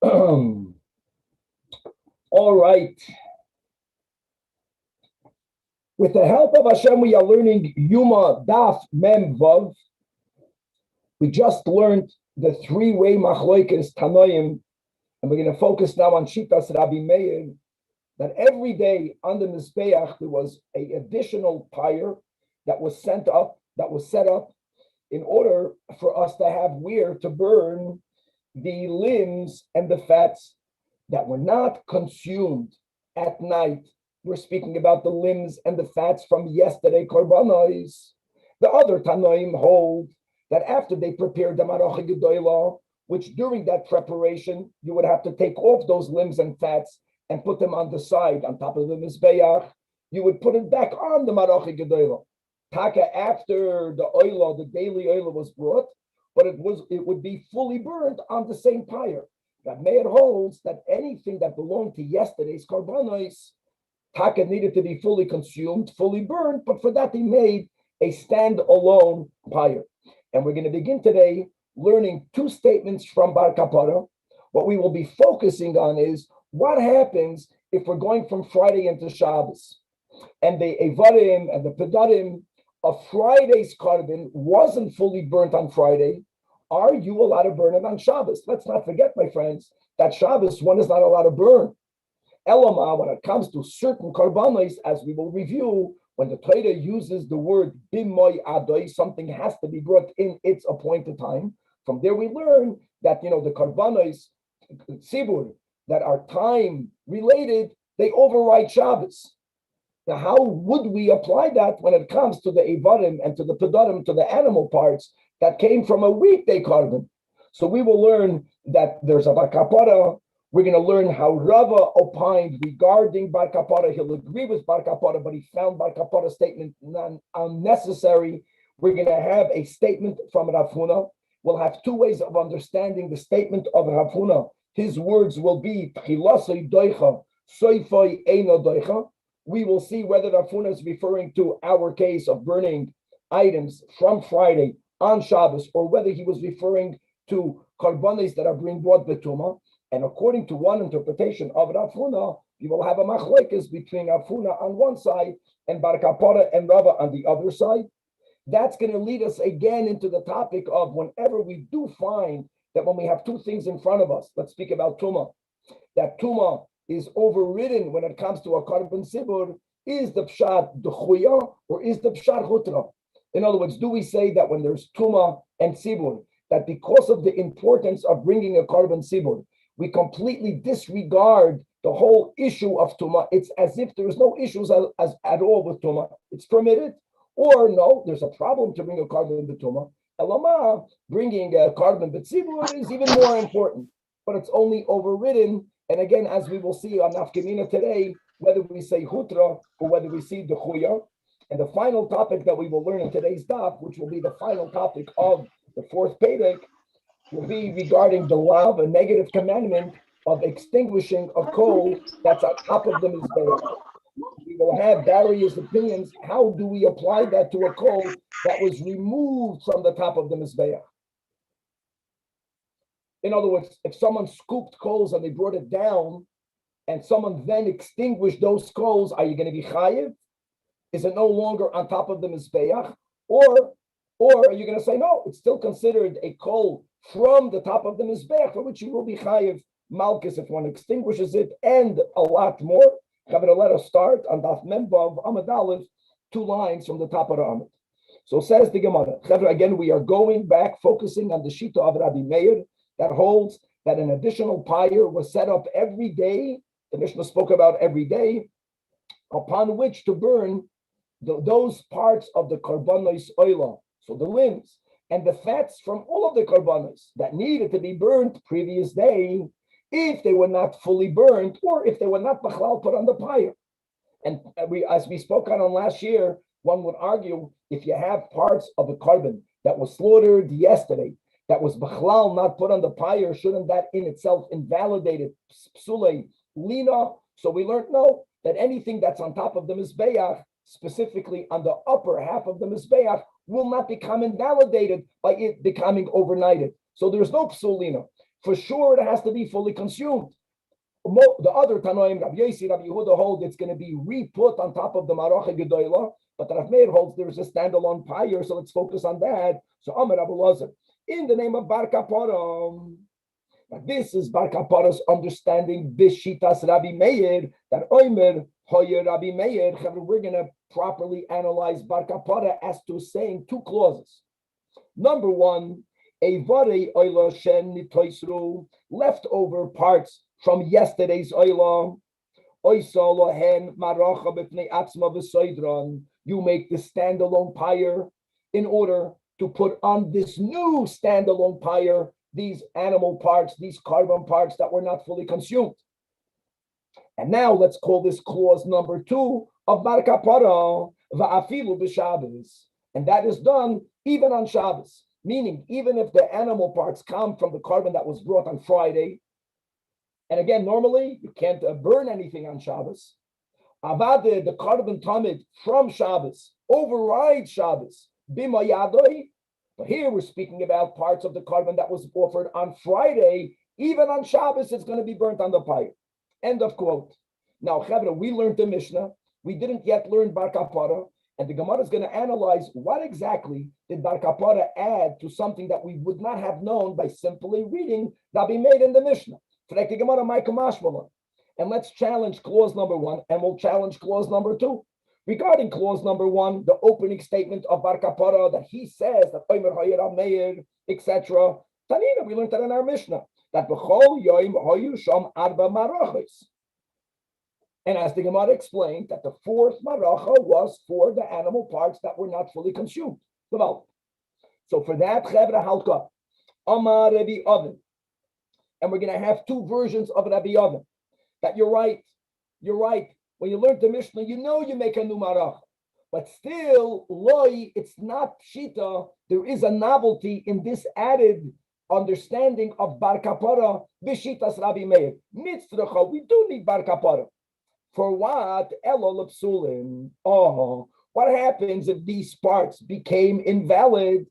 All right. With the help of Hashem, we are learning Yoma Daf Mem Vav. We just learned the three-way machloikes Tanoim, and we're going to focus now on Shitas Rabbi Meir, that every day on the Mizbeach there was an additional pyre that was set up in order for us to have where to burn the limbs and the fats that were not consumed at night. We're speaking about the limbs and the fats from yesterday korbanos. The other Tanoim hold that after they prepared the Maracha Gedolah, which during that preparation, you would have to take off those limbs and fats and put them on the side, on top of the Mizbeach. You would put it back on the Maracha Gedolah. Taka, after the oila, the daily oila was brought, but it would be fully burned on the same pyre. That Meir holds that anything that belonged to yesterday's korbanos, Taka needed to be fully consumed, fully burned, but for that he made a stand-alone pyre. And we're going to begin today learning two statements from Bar Kapara. What we will be focusing on is what happens if we're going from Friday into Shabbos. And the Evarim and the Pedarim of Friday's korban wasn't fully burnt on Friday. Are you allowed to burn it on Shabbos? Let's not forget, my friends, that Shabbos one is not allowed to burn. Eloma, when it comes to certain korbanos, as we will review, when the Torah uses the word bimoy adoi, something has to be brought in its appointed time. From there we learn that, the korbanos, tzibur, that are time related, they override Shabbos. Now, how would we apply that when it comes to the Evarim and to the Pedarim, to the animal parts that came from a weekday korban? So we will learn that there's a Bar Kapara. We're going to learn how Rava opined regarding Bar Kapara. He'll agree with Bar Kapara, but he found Bar Kapara's statement unnecessary. We're going to have a statement from Rav Huna. We'll have two ways of understanding the statement of Rav Huna. His words will be Tchilasoi doicha, soifoi eino doicha. We will see whether Rav Huna is referring to our case of burning items from Friday on Shabbos, or whether he was referring to korbanos that are being brought betuma. And according to one interpretation of Rav Huna, you will have a machlekes between Rav Huna on one side and Bar Kapara and Rava on the other side. That's going to lead us again into the topic of whenever we do find that when we have two things in front of us, let's speak about Toma, that Toma is overridden when it comes to a korban sibur. Is the pshat duchuya or is the pshat hutra? In other words, do we say that when there's Tuma and sibur, that because of the importance of bringing a korban sibur, we completely disregard the whole issue of Tuma? It's as if there is no issues as at all with Tuma. It's permitted. Or no, there's a problem to bring a korban b'Tuma. Elama, bringing a korban b'tzibur is even more important, but it's only overridden. And again, as we will see on Nafkamina today, whether we say hutra or whether we see dechuya. And the final topic that we will learn in today's daf, which will be the final topic of the fourth Perek, will be regarding the lav, a negative commandment of extinguishing a coal that's on top of the mizbeach. We will have various opinions. How do we apply that to a coal that was removed from the top of the mizbeach? In other words, if someone scooped coals and they brought it down, and someone then extinguished those coals, are you going to be chayiv? Is it no longer on top of the mizbeach? Or are you going to say, no, it's still considered a coal from the top of the mizbeach, for which you will be chayiv malchus if one extinguishes it, and a lot more. I'm going to let us start on Daf Membav Amud Aleph, 2 lines from the top of the Amud. So says the Gemara. Again, we are going back, focusing on the Shita of Rabbi Meir that holds that an additional pyre was set up every day. The Mishnah spoke about every day, upon which to burn those parts of the korbanos oila, so the limbs and the fats from all of the korbanos that needed to be burnt previous day, if they were not fully burned, or if they were not bachlal put on the pyre. And as we spoke on last year, one would argue if you have parts of a korban that was slaughtered yesterday, that was bachlal not put on the pyre, shouldn't that in itself invalidate it? Psule lina. So we learned no, that anything that's on top of the mizbeach, specifically on the upper half of the mizbeach, will not become invalidated by it becoming overnighted. So there's no psulina. for sure it has to be fully consumed. The other Tanoim, Rabbi Yossi, Rabbi Yehuda hold it's going to be re-put on top of the Maracha Gedoyla, but the Rav Meir holds there's a standalone pyre, so let's focus on that. So Amar Rabbi Lazar, in the name of Bar Kapara. Now this is Bar Kapara's understanding, Bishitas Rabbi Meir, that Omer Hoyer Rabbi Meir. We're going to properly analyze Bar Kapara as to saying two clauses. Number one, leftover parts from yesterday's oila. You make the standalone pyre in order to put on this new standalone pyre these animal parts, these carbon parts that were not fully consumed. And now let's call this clause number two of Bar Kapara, va'afilu b'Shabbos, and that is done even on Shabbos. Meaning, even if the animal parts come from the carbon that was brought on Friday, and again, normally you can't burn anything on Shabbos. Avade, the carbon tamid from Shabbos, overrides Shabbos. Bima yadoi. But here we're speaking about parts of the carbon that was offered on Friday. Even on Shabbos, it's going to be burnt on the pyre. End of quote. Now, Chavra, we learned the Mishnah. We didn't yet learn Bar Kapara. And the Gemara is going to analyze what exactly did Bar Kapara add to something that we would not have known by simply reading Rabbi Meir in the Mishnah. And let's challenge clause number one, and we'll challenge clause number two. Regarding clause number one, the opening statement of Bar Kapara that he says that Omer Hayir Meir, etc. Tanina, we learned that in our Mishnah that b'chol yoim hayu sham arba marachos. And as the Gemara explained, that the fourth maracha was for the animal parts that were not fully consumed. So for that, Chevra Halka, Amar Rabbi Oven. And we're going to have two versions of Rabbi Oven. That you're right. When you learn the Mishnah, you know you make a new maracha. But still, loi, it's not pshita. There is a novelty in this added understanding of Bar Kapara, Bishitas Rabbi Meir. Mitzracha, we do need Bar Kapara. For what? What happens if these parts became invalid?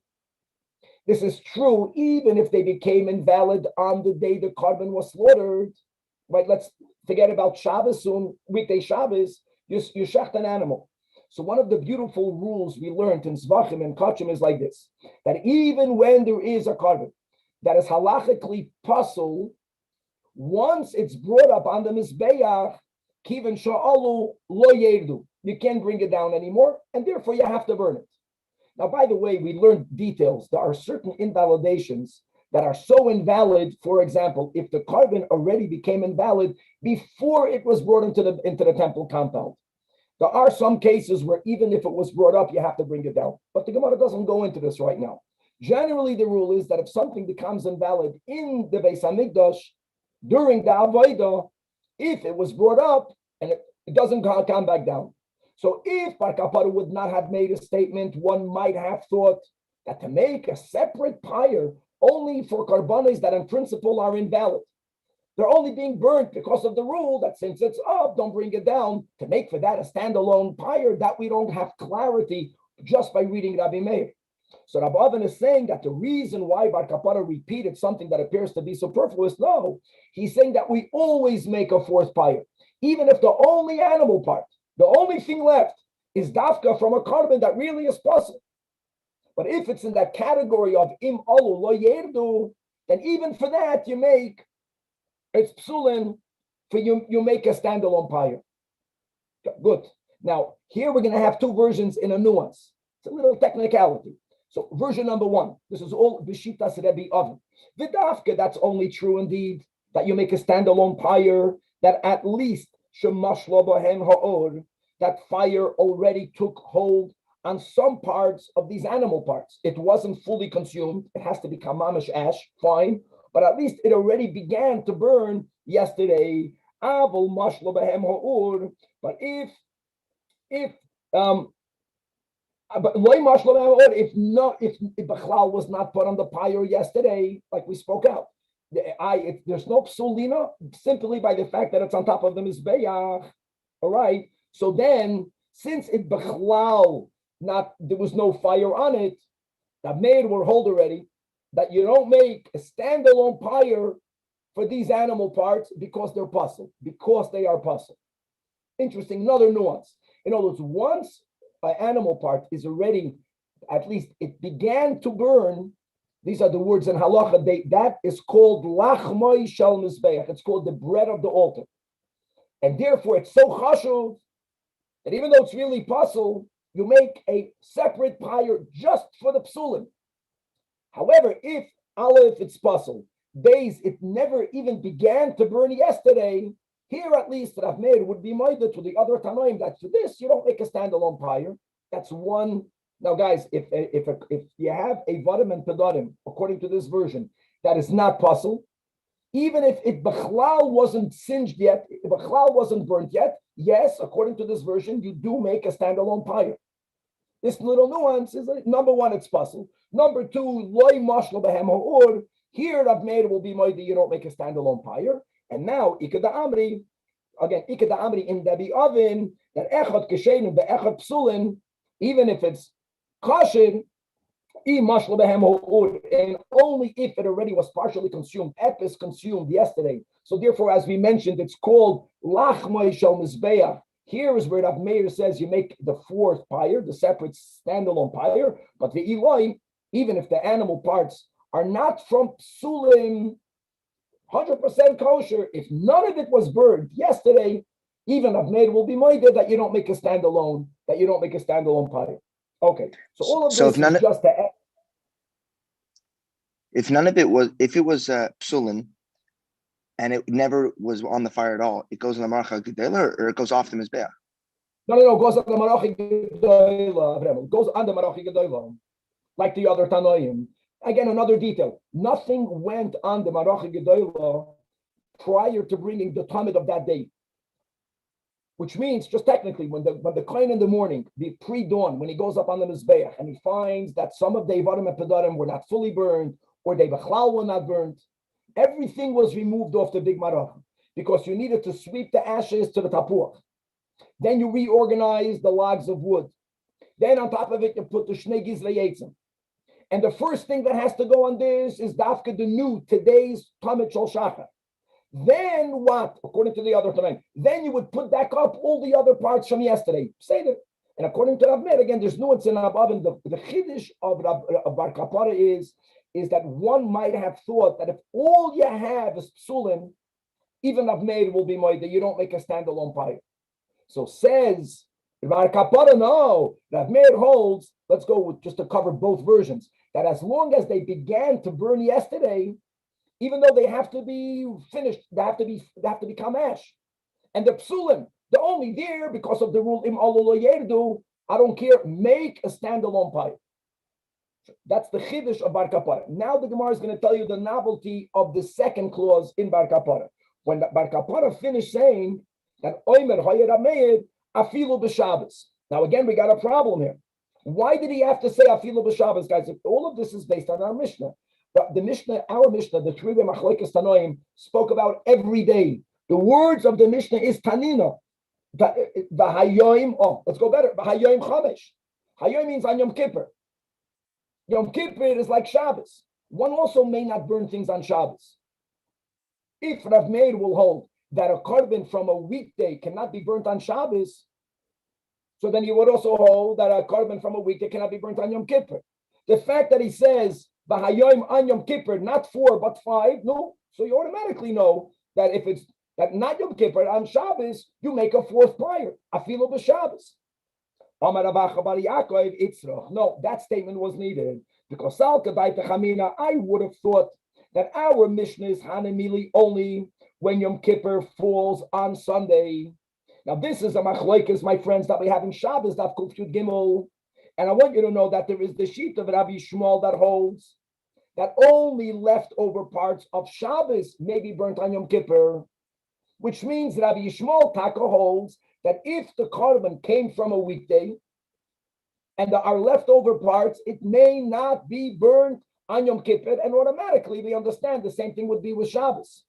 This is true even if they became invalid on the day the carbon was slaughtered. Right? Let's forget about Shabbos soon, weekday Shabbos, you shecht an animal. So one of the beautiful rules we learned in Zvachim and Kachim is like this, that even when there is a carbon that is halachically puzzle, once it's brought up on the Mizbeach, Kiven sha'alu lo yerdu. You can't bring it down anymore, and therefore you have to burn it. Now, by the way, we learned details. There are certain invalidations that are so invalid. For example, if the carbon already became invalid before it was brought into the temple compound. There are some cases where even if it was brought up, you have to bring it down. But the Gemara doesn't go into this right now. Generally, the rule is that if something becomes invalid in the Beis Hamikdash during the Avodah, if it was brought up and it doesn't come back down. So if Bar Kapara would not have made a statement, one might have thought that to make a separate pyre only for carbonates that in principle are invalid. They're only being burnt because of the rule that since it's up, don't bring it down. To make for that a standalone pyre, that we don't have clarity just by reading Rabbi Meir. So Rabbi Oven is saying that the reason why Bar Kapara repeated something that appears to be superfluous, no, he's saying that we always make a fourth pyre, even if the only animal part, the only thing left is dafka from a carbon that really is possible. But if it's in that category of im alu lo yerdu, then even for that you make it's psulin for you make a standalone pyre. Good. Now here we're going to have two versions in a nuance. It's a little technicality. So version number one, this is all Bishitas Rebbe Oven. Vidafka, that's only true indeed, that you make a standalone pyre, that at least Shemash Lobohem Ha'or, that fire already took hold on some parts of these animal parts. It wasn't fully consumed. It has to become mamish ash, fine, but at least it already began to burn yesterday. Avol Mash Lobohem Ha'or, but if Bachlal was not put on the pyre yesterday, like we spoke out, there's no psulina simply by the fact that it's on top of the mizbeach. All right. So then, since it Bachlal there was no fire on it, the maid will hold already. that you don't make a standalone pyre for these animal parts because they're puzzle, because they are puzzle. Interesting, another nuance. In other words, once an animal part is already, at least it began to burn, these are the words in halacha, that is called lachmai shel mizbeach. It's called the bread of the altar. And therefore, it's so chashuv that even though it's really puzzle, you make a separate pyre just for the psulim. However, if it's puzzle, days it never even began to burn yesterday, here at least Rav Meir would be moided to the other Tanoim that for this you don't make a standalone pyre. That's one. Now, guys, if you have a vadim and pedarim, according to this version, that is not puzzle, even if it bechlal wasn't singed yet, if bechlal wasn't burnt yet, yes, according to this version, you do make a standalone pyre. This little nuance is number one, it's puzzle. Number two, loy mashlo behem ha'ur. Here, Rav Meir will be moided, you don't make a standalone pyre. And now, Ikeda Amri, again, Ikeda Amri in Debi Oven, that Echad Keshenim, the Echad Psulin, even if it's Kashin, and only if it already was partially consumed, epis consumed yesterday. So therefore, as we mentioned, it's called Lachmai Shel Mizbeach. Here is where Rav Meir says you make the fourth pyre, the separate standalone pyre, but the Eloi, even if the animal parts are not from Psulim, 100% kosher, if none of it was burned yesterday, even Rav Meir will be minded that you don't make a standalone pyre. Okay, so all of this is just to add. If none of it was, if it was psulin, and it never was on the fire at all, it goes in the marcha gedela, or it goes off the mizbeach. No, it goes on the marcha gedela. It goes on the marcha gedela, like the other tanoim. Again, another detail. Nothing went on the Marach Gedolah prior to bringing the Talmud of that day. Which means, just technically, when the Kohen in the morning, the pre-dawn, when he goes up on the Mizbeach and he finds that some of the Ivarim and Pedarim were not fully burned, or the Bechlal were not burned, everything was removed off the big Marach, because you needed to sweep the ashes to the Tapuach. Then you reorganize the logs of wood. Then on top of it, you put the Shnei Gizlei Eitzim. And the first thing that has to go on this is dafka the new, today's Talmud Shel Shachar. Then what? According to the other Tanakh, then you would put back up all the other parts from yesterday. Say that. And according to Rav Meir, again, there's nuance in Abab, and the chiddush of Bar Kapara is that one might have thought that if all you have is psulim, even Rav Meir will be moed, you don't make a standalone pyre. So says Bar Kapara, no. Rav Meir holds, let's go with just to cover both versions, that as long as they began to burn yesterday, even though they have to be finished, they have to become ash. And the psulim, they're only there because of the rule im alolo yerdu. I don't care, make a standalone pyre. That's the chiddush of Bar Kapara. Now the Gemara is going to tell you the novelty of the second clause in Bar Kapara. When Bar Kapara finished saying that oimer hayer ameir afilu b'Shabbos. Now again, we got a problem here. Why did he have to say afilu b'Shabbos, guys? All of this is based on our Mishnah. The Mishnah, our Mishnah, the Tribe Machlokes Tanoim, spoke about every day. The words of the Mishnah is Tanina. The Hayoim, let's go better. The Hayoim Chamesh. Hayoim means on Yom Kippur. Yom Kippur is like Shabbos. One also may not burn things on Shabbos. If Rav Meir will hold that a korban from a weekday cannot be burnt on Shabbos, so then you would also hold that a korban from a weekday cannot be burnt on Yom Kippur. The fact that he says B'hayoim on Yom Kippur, not 4 but 5, no. So you automatically know that if it's that not Yom Kippur on Shabbos, you make a fourth pyre. Afilu b'Shabbos. No, that statement was needed because I would have thought that our Mishnah is Hanamili only when Yom Kippur falls on Sunday. Now this is a machlokes, my friends, that we have in Shabbos, Daf Kuf Yud Gimel, and I want you to know that there is the sheet of Rabbi Shmuel that holds that only leftover parts of Shabbos may be burnt on Yom Kippur, which means Rabbi Shmuel Taka holds that if the korban came from a weekday and there are leftover parts, it may not be burned on Yom Kippur, and automatically we understand the same thing would be with Shabbos.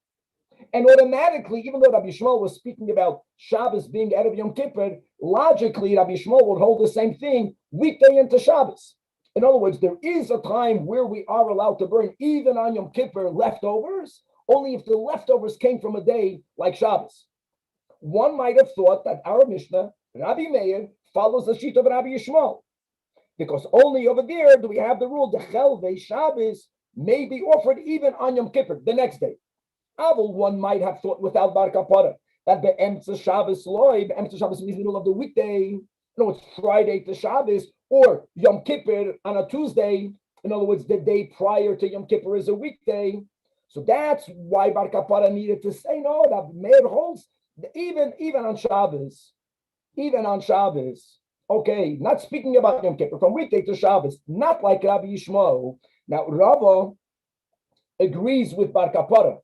And automatically, even though Rabbi Shmuel was speaking about Shabbos being out of Yom Kippur, logically Rabbi Shmuel would hold the same thing weekday into Shabbos. In other words, there is a time where we are allowed to burn even on Yom Kippur leftovers, only if the leftovers came from a day like Shabbos. One might have thought that our Mishnah, Rabbi Meir, follows the sheet of Rabbi Yishmael, because only over there do we have the rule, the Chelvei Shabbos may be offered even on Yom Kippur, the next day. Avol, one might have thought without Bar Kapara, that the Emtza Shabbos loy, the Emtza Shabbos means middle of the weekday, it's Friday to Shabbos, or Yom Kippur on a Tuesday. In other words, the day prior to Yom Kippur is a weekday. So that's why Bar Kapara needed to say, no, that Meir holds, even on Shabbos, okay, not speaking about Yom Kippur, from weekday to Shabbos, not like Rabbi Yishmael. Now, Rava agrees with Bar Kapara.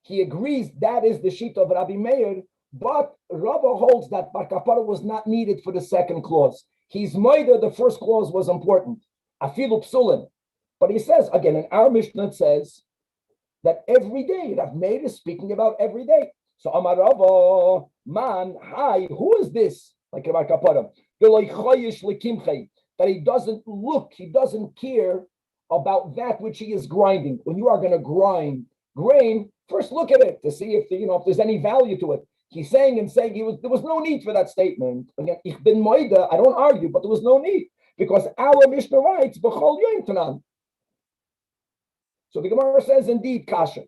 He agrees that is the sheet of Rabbi Meir, but Rava holds that Bar Kapara was not needed for the second clause. He's moida, the first clause was important. Afilu psulin. But he says, again, in our Mishnah, it says that every day, Rabbi Meir is speaking about every day. So Amar Rava, man, hi, who is this? Like Bar Kapara. That he doesn't look, he doesn't care about that which he is grinding. When you are going to grind grain, first look at it to see if if there's any value to it. He's saying there was no need for that statement. Again, ich bin moida, I don't argue, but there was no need because our Mishnah writes b'chol yom tanan. So the Gemara says indeed kasha.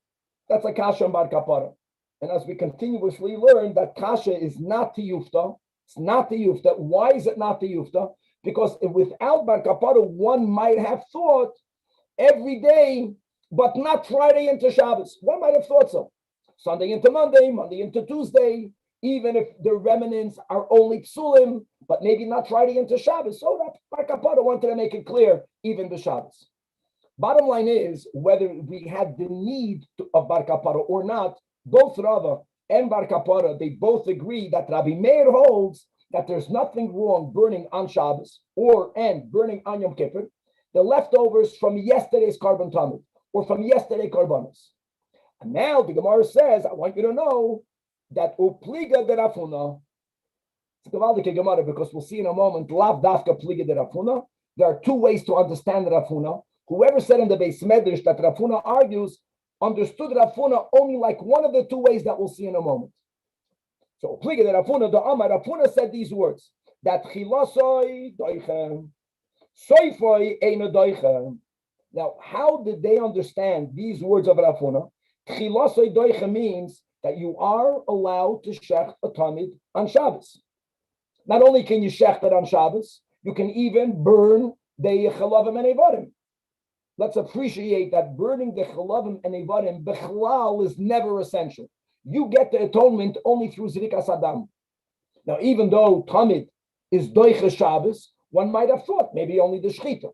That's a kasha in Bar Kapara. And as we continuously learn that kasha is not tiyufta, it's not tiyufta. Why is it not tiyufta? Because without Bar Kapara, one might have thought every day, but not Friday into Shabbos. One might have thought so. Sunday into Monday, Monday into Tuesday, even if the remnants are only psulim, but maybe not Friday into Shabbos. So that Bar Kapara wanted to make it clear, even the Shabbos. Bottom line is, whether we had the need of Bar Kapara or not, both Rava and Bar Kapara, they both agree that Rabbi Meir holds that there's nothing wrong burning on Shabbos and burning on Yom Kippur, the leftovers from yesterday's carbon Talmud or from yesterday's karbanos. And now the Gemara says, I want you to know that upliga de Rafuna, it's a Gavaldik Gemara because we'll see in a moment, lav dafka pliga de Rafuna. There are two ways to understand Rafuna. Whoever said in the Beis Medrash that Rafuna argues, understood Rafuna only like one of the two ways that we'll see in a moment. So upliga de Rafuna, the Amar Rafuna said these words, that chilasoi doichem, soifoi eina doichem. Now, how did they understand these words of Rafuna? Chilasoi doicha means that you are allowed to shech a tamid on Shabbos. Not only can you shech it on Shabbos, you can even burn the chalavim and evarim. Let's appreciate that burning the chalavim and evarim bechlal is never essential. You get the atonement only through zrikas adam. Now, even though tamid is doicha Shabbos, one might have thought maybe only the shechita.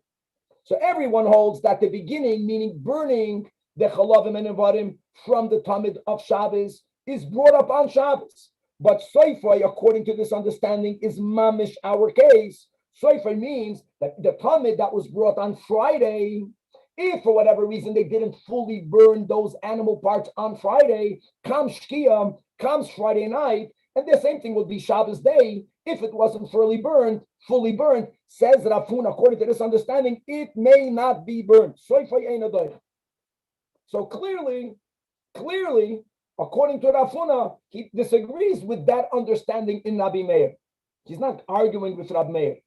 So everyone holds that the beginning, meaning burning the chalavim and evarim from the tamid of Shabbos, is brought up on Shabbos. But soifai, according to this understanding, is mamish our case. Soifai means that the tamid that was brought on Friday, if for whatever reason they didn't fully burn those animal parts on Friday, comes shkia, comes Friday night, and the same thing would be Shabbos day. If it wasn't fully burned, says Rafun, according to this understanding, it may not be burned. So clearly, according to Rafuna, he disagrees with that understanding in Rabbi Meir. He's not arguing with Rabbi Meir.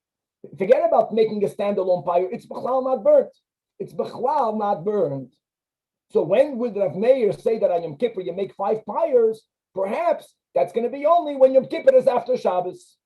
Forget about making a standalone pyre. It's bechlal not burnt. It's bechlal not burned. So when would Rabbi Meir say that on Yom Kippur you make 5 pyres? Perhaps that's going to be only when Yom Kippur is after Shabbos.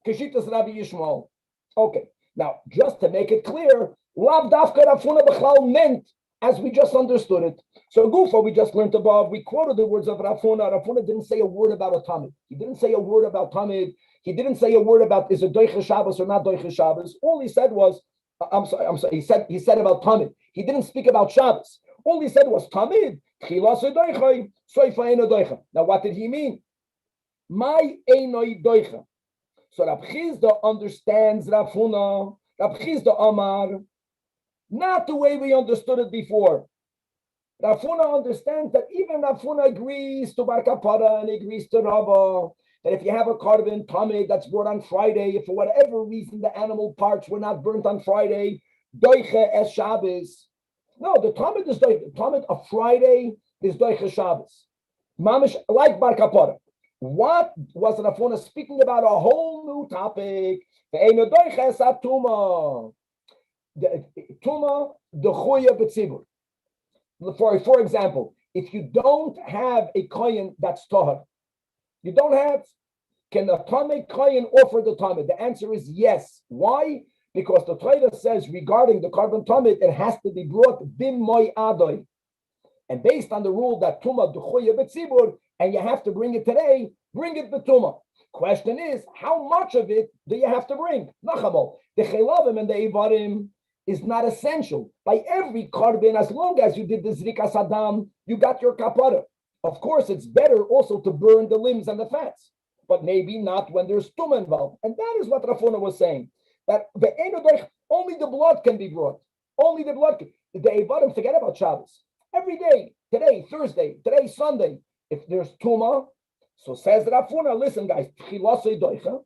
Keshitas Rabbi Yishmael. Okay, now just to make it clear, Lav Dafka Rafuna B'chlal meant as we just understood it. So Gufa, we just learned above, we quoted the words of Rafuna. Rafuna didn't say a word about a Tamid. He didn't say a word about Tamid. He didn't say a word about is it Doicha Shabbos or not Doicha Shabbos. All he said was, I'm sorry. He said about Tamid. He didn't speak about Shabbos. All he said was Tamid. Now what did he mean? My Einoi Doicha. So Rab Chizda understands Rafuna. Rab Chizda Amar, not the way we understood it before. Rafuna understands that even Rafuna agrees to Bar Kapara and agrees to Rava that if you have a korban tamid that's brought on Friday, if for whatever reason the animal parts were not burnt on Friday, doiche es Shabbos. No, the tamid is doiche. The tamid of Friday is doiche Shabbos. Mamish like bar kapara. What was the Rafuna speaking about? A whole new topic. The Toma, the chuya b'tzibur. For example, if you don't have a kohen that's tahar, you don't have, can the Tamid kohen offer the Tamid? The answer is yes. Why? Because the Torah says regarding the korban Tamid, it has to be brought bimoy adoy. And based on the rule that Tuma duchuya b'tzibur, and you have to bring it today, bring it b'tuma. Question is, how much of it do you have to bring? Nachamo, the chelavim and the ivarim is not essential. By every korban, as long as you did the zrikas adam, you got your kapara. Of course, it's better also to burn the limbs and the fats, but maybe not when there's tuma involved. And that is what Rafuna was saying, that only the blood can be brought. Only the blood. The ivarim, forget about Shabbos. Every day, today, Thursday, today, Sunday, if there's tuma, so says Rafuna, listen guys, tchilasei doicha,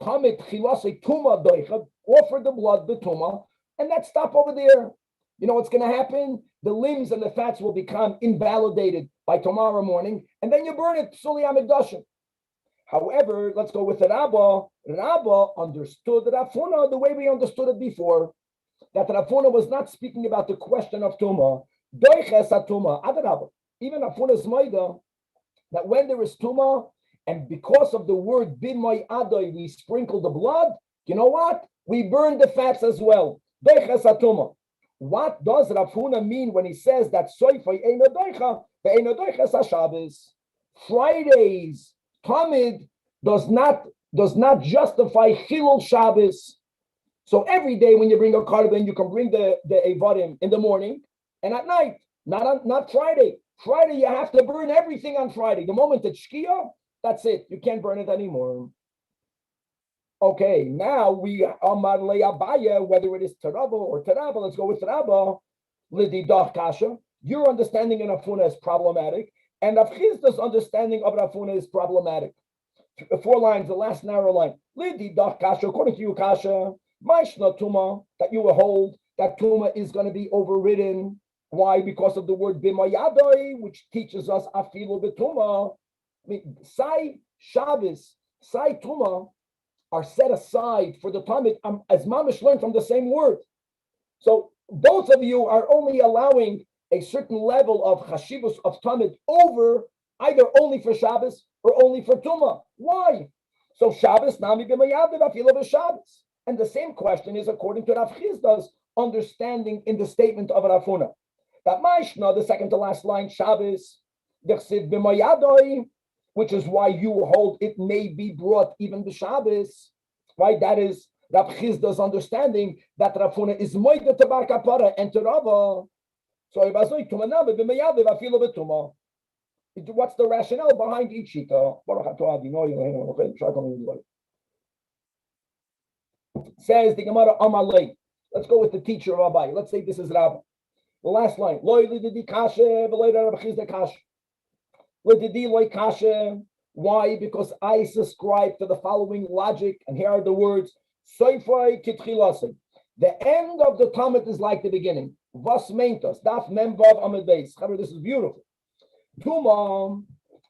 tamid tchilasei tuma doicha, offer the blood, the tuma, and let's stop over there. You know what's going to happen? The limbs and the fats will become invalidated by tomorrow morning, and then you burn it, suli amigdashim. However, let's go with the Rabba. Rabba understood Rafuna the way we understood it before, that Rafuna was not speaking about the question of tuma, doiches atuma, adarabba. Even Rafuna's maida, that when there is tuma, and because of the word bin moy adoy, we sprinkle the blood, you know what? We burn the fats as well. Doiches atuma. What does Rafuna mean when he says that soifay eino doicha ve'eino doiches haShabbos? Fridays tamid does not justify chilul Shabbos. So every day when you bring a korban, you can bring the evarim in the morning and at night. Not Friday. Friday you have to burn everything on Friday. The moment it's shkia, that's it. You can't burn it anymore. Okay, now we Amar Le'abaya, whether it is Teraba or Teraba, let's go with Teraba. Lididach Kasha. Your understanding in Rafuna is problematic, and Rav Chizda's understanding of Rafuna is problematic. 4 lines, the last narrow line. Lididach Kasha, according to you, Kasha, Maishna Tuma, that you will hold that Tuma is going to be overridden. Why? Because of the word Bimayadoi, which teaches us Afilu Betuma. I mean, Sai Shabbos, Sai Tuma are set aside for the Talmud, as Mamish learned from the same word. So both of you are only allowing a certain level of chashivus of Talmud over either only for Shabbos or only for Tuma. Why? So Shabbos nami b'mayadav afilu b'Shabbos. And the same question is according to Rav Chizda's understanding in the statement of Rafuna. That Maishna, the second to last line, Shabbos, dechsiv b'mayadoi, which is why you hold it may be brought even the Shabbos, right? That is Rav Chizda's understanding that Rafuna is moide to bar kapara and to Rava. So what's the rationale behind each shita? Says the Gemara Amalei. Let's go with the teacher of Abai. Let's say this is Rabba. The last line. Why? Because I subscribe to the following logic, and here are the words. The end of the Talmud is like the beginning. Vas meintas, daf memvav amid beis. This is beautiful. Tuma,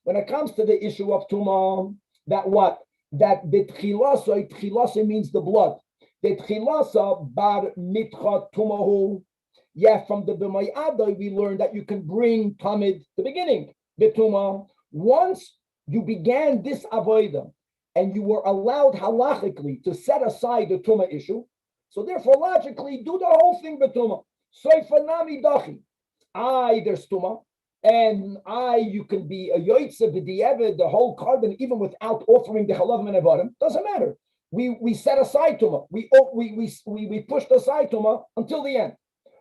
when it comes to the issue of Tuma, that what? That tchilasa means the blood. The tchilasa bar mitcha tumahu. Yeah, from the b'may adai we learned that you can bring Talmud, the beginning, betuma. Once you began this avodah and you were allowed halachically to set aside the tuma issue, so therefore logically do the whole thing betuma. Soifanami dachi. There's tuma, and you can be a yoitze b'di'eved, the whole korban, even without offering the halavim and evarim. Doesn't matter. We set aside tuma. We pushed aside tuma until the end.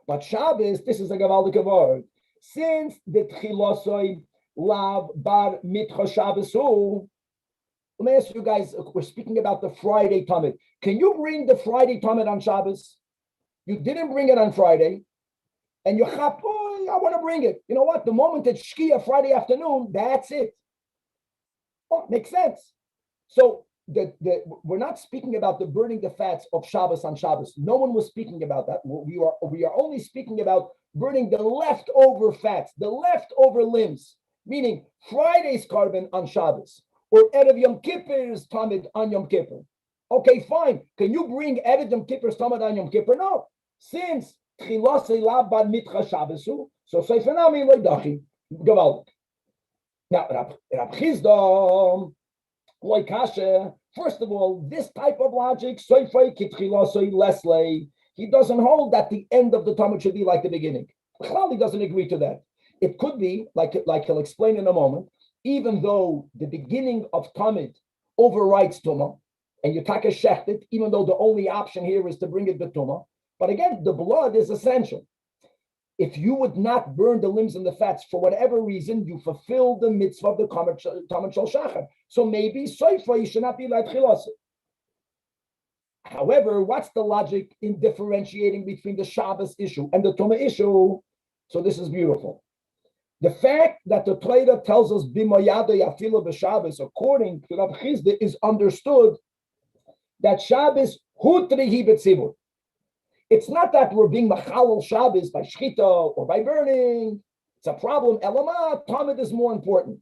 But Shabbos, this is a gavaldik word. Since the tchilasoi lav bar mitcha Shabbosu, let me ask you guys, we're speaking about the Friday Talmud. Can you bring the Friday Talmud on Shabbos? You didn't bring it on Friday, and you chap, I want to bring it. You know what? The moment it's Shkia Friday afternoon, that's it. Oh, makes sense. So we're not speaking about the burning the fats of Shabbos on Shabbos. No one was speaking about that. We are only speaking about burning the leftover fats, the leftover limbs, meaning Friday's carbon on Shabbos or Erev Yom Kippur's Tamid on Yom Kippur. Okay, fine. Can you bring Erev Yom Kippur's Tamid on Yom Kippur? No. Since Tchilas Elav Bad Mitcha Shabbosu, so Seifenami Loidachi, Gavaldik. Now, Rab Chizdom, Loikashe, first of all, this type of logic, he doesn't hold that the end of the Talmud should be like the beginning. He doesn't agree to that. It could be, like he'll explain in a moment, even though the beginning of Talmud overrides Toma, and you take a shechted, even though the only option here is to bring it to Toma. But again, the blood is essential. If you would not burn the limbs and the fats for whatever reason, you fulfill the mitzvah of the Talmud Shal Shachar. So maybe Soifa, you should not be like Chilasa. However, what's the logic in differentiating between the Shabbos issue and the Toma issue? So this is beautiful. The fact that the Torah tells us Bimayada Yafila b'Shabbos, according to Rab Chizda, is understood that Shabbos hutrihi b'tzibur. It's not that we're being machalal Shabbos by shchita or by burning. It's a problem. Elama, Talmud is more important.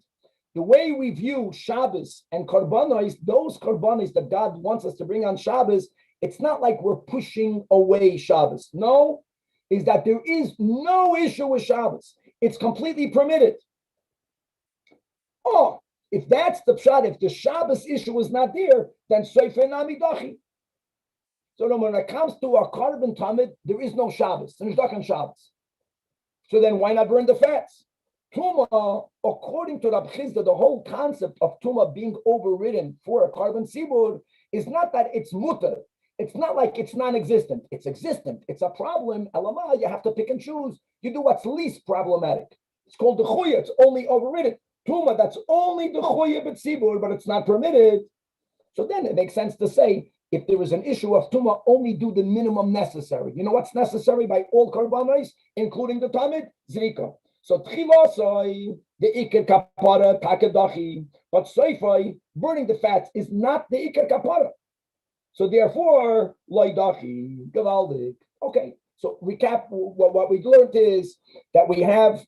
The way we view Shabbos and karbanos, those karbanos that God wants us to bring on Shabbos, it's not like we're pushing away Shabbos. No, is that there is no issue with Shabbos. It's completely permitted. Oh, if that's the pshat, if the Shabbos issue is not there, then Soifer Nami Dachi. So then when it comes to our carbon Talmud, there is no Shabbos. There's not on Shabbos. So then why not burn the fats? Toma, according to Rab Chizda, the whole concept of Toma being overridden for a carbon sibur is not that it's mutter. It's not like it's non-existent. It's existent. It's a problem. Elama, you have to pick and choose. You do what's least problematic. It's called the chuya. It's only overridden. Tuma, that's only the chuya b'tzibur, but it's not permitted. So then it makes sense to say, if there is an issue of Tuma, only do the minimum necessary. You know what's necessary by all karbanos, including the Talmud? Zrika. So tchilasai, the ikar kapara, takadachi, but seifai, burning the fats is not the ikar kapara. So therefore, loidachi, gavaldik. Okay, so recap, what we learned is that we have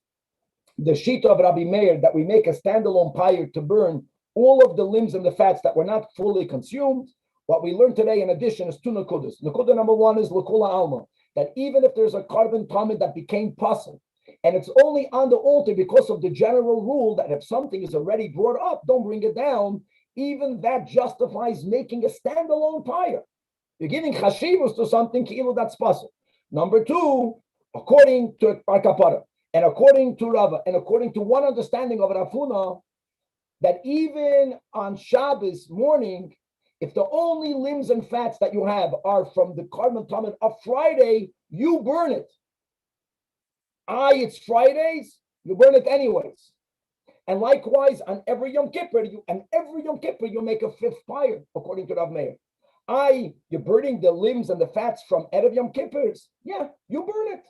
the sheet of Rabbi Meir, that we make a standalone pyre to burn all of the limbs and the fats that were not fully consumed. What we learned today, in addition, is two nakudas. Nakuda number one is l'kula alma, that even if there's a carbon Talmud that became puzzle, and it's only on the altar because of the general rule that if something is already brought up, don't bring it down, even that justifies making a standalone pyre. You're giving chashivus to something, ki'ilu, that's puzzle. Number two, according to Kapara, and according to Rava, and according to one understanding of Rafuna, that even on Shabbos morning, if the only limbs and fats that you have are from the carbon Talmud of Friday, you burn it. It's Fridays, you burn it anyways. And likewise, on every Yom Kippur, you make a fifth pyre, according to Rav Meir. You're burning the limbs and the fats from Erev Yom Kippurs. Yeah, you burn it.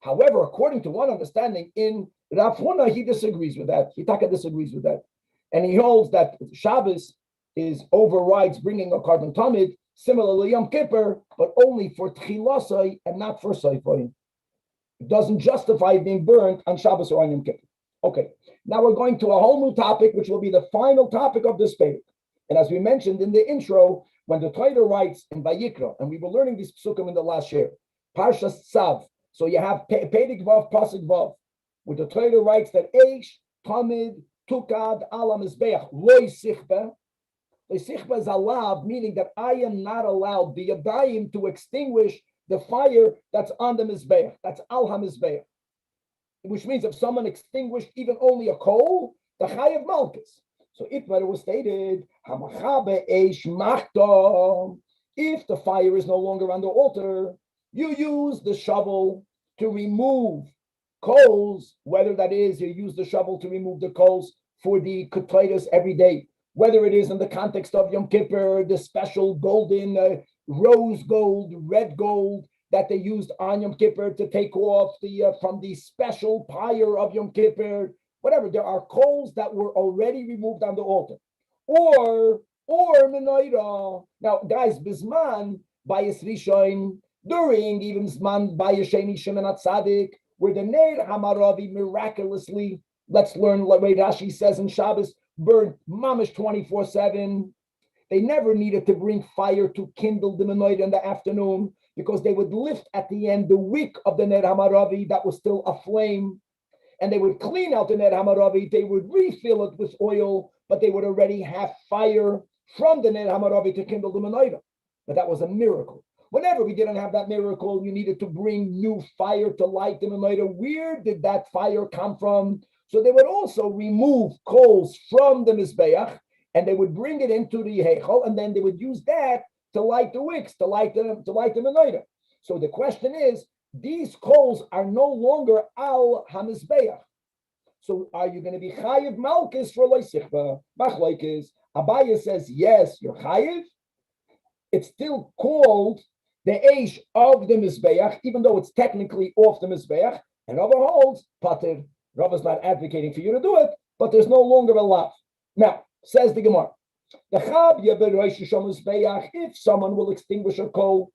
However, according to one understanding, in Rav Huna, he disagrees with that. Hitaka disagrees with that. And he holds that Shabbos overrides bringing a carbon Talmud, similarly Yom Kippur, but only for Tchilasai and not for Saifai. It doesn't justify being burned on Shabbos or on Yom Kippur. Okay, now we're going to a whole new topic, which will be the final topic of this paper. And as we mentioned in the intro, when the Torah writes in Vayikra, and we were learning this psukim in the last year, Parshas Tzav. So you have Pedig Vav, Pasuk Vav, where the Torah writes that Eish, Tamid, Tukad, Ala Mizbeach, Loi Sichba. Loi Sichba is allowed, meaning that I am not allowed the Yadayim to extinguish the fire that's on the Mizbeach. That's Al HaMizbeach. Which means if someone extinguished even only a coal, the Chayav Malchus. So if it was stated, if the fire is no longer on the altar, you use the shovel to remove coals, whether that is you use the shovel to remove the coals for the ketaitis every day, whether it is in the context of Yom Kippur, the special golden rose gold, red gold that they used on Yom Kippur to take off from the special pyre of Yom Kippur, whatever. There are coals that were already removed on the altar. Or or menorah. Now, guys, bisman bayis rishon, during even zman bayis sheni shemen atzadik, where the ner hamaravi miraculously, let's learn what Rashi says in Shabbos, burned mamish 24/7. They never needed to bring fire to kindle the menorah in the afternoon, because they would lift at the end the wick of the ner hamaravi that was still aflame, and they would clean out the ner hamaravi. They would refill it with oil, but they would already have fire from the ner hamaravi to kindle the menorah. But that was a miracle. Whenever we didn't have that miracle, you needed to bring new fire to light the menorah. Where did that fire come from? So they would also remove coals from the mizbeach, and they would bring it into the heichal, and then they would use that to light the wicks, to light the menorah. So the question is, these coals are no longer al hamizbeach. So are you going to be chayiv malchus for loisichva? Machlokes. Abaye says yes, you're chayiv. It's still called the eish of the mizbeach, even though it's technically off the mizbeach. And Rava holds pater. Rava's not advocating for you to do it, but there's no longer a lav. Now, says the Gemara, if someone will extinguish a coal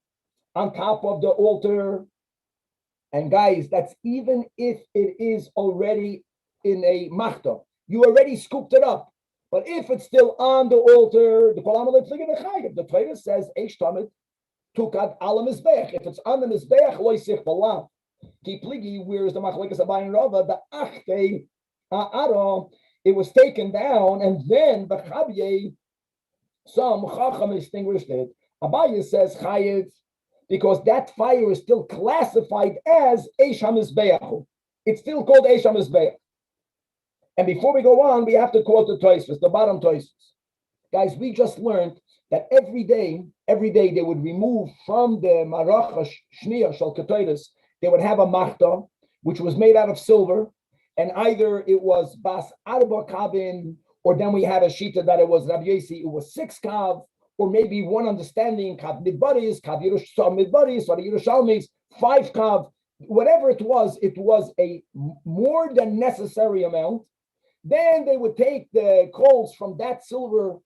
on top of the altar, and guys, that's even if it is already in a machta, you already scooped it up. But if it's still on the altar, the Torah says, tukad ala mizbeach. If it's on the mizbeach, loisich balav. Kipligi, where's the machlekes Abaye and Rava? The achte ha'ara, it was taken down, and then the chabye, some chacham extinguished it. Abaye says chayiv, because that fire is still classified as eish hamizbeach. It's still called eish hamizbeach. And before we go on, we have to quote the Tosfos, the bottom Tosfos. Guys, we just learned that every day they would remove from the maracha shniya shel ketoros, they would have a machta, which was made out of silver, and either it was bas arba kabin, or then we had a shita that it was Rabbi Yossi, it was 6 kav, or maybe one understanding, kav midbaris, kav midbaris, or Yerushalmis, 5 kav, whatever it was a more than necessary amount. Then they would take the coals from that silver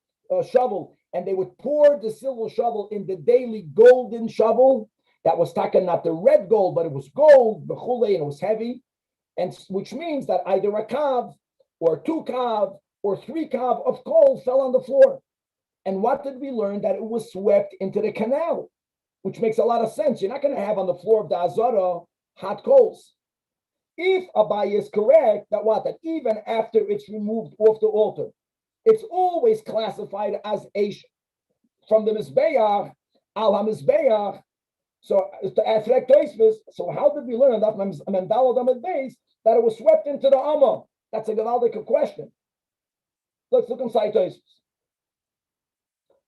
shovel, and they would pour the silver shovel in the daily golden shovel. That was taken, not the red gold, but it was gold, bechule, and it was heavy, and which means that either a kav, or 2 kav, or 3 kav of coal fell on the floor. And what did we learn? That it was swept into the canal, which makes a lot of sense. You're not going to have on the floor of the Azara hot coals. If Abaye is correct, that even after it's removed off the altar, it's always classified as eish from the mizbeach al hamizbeach. So so how did we learn that that it was swept into the Amma? That's a gavaldic question. Let's look inside Tosfos.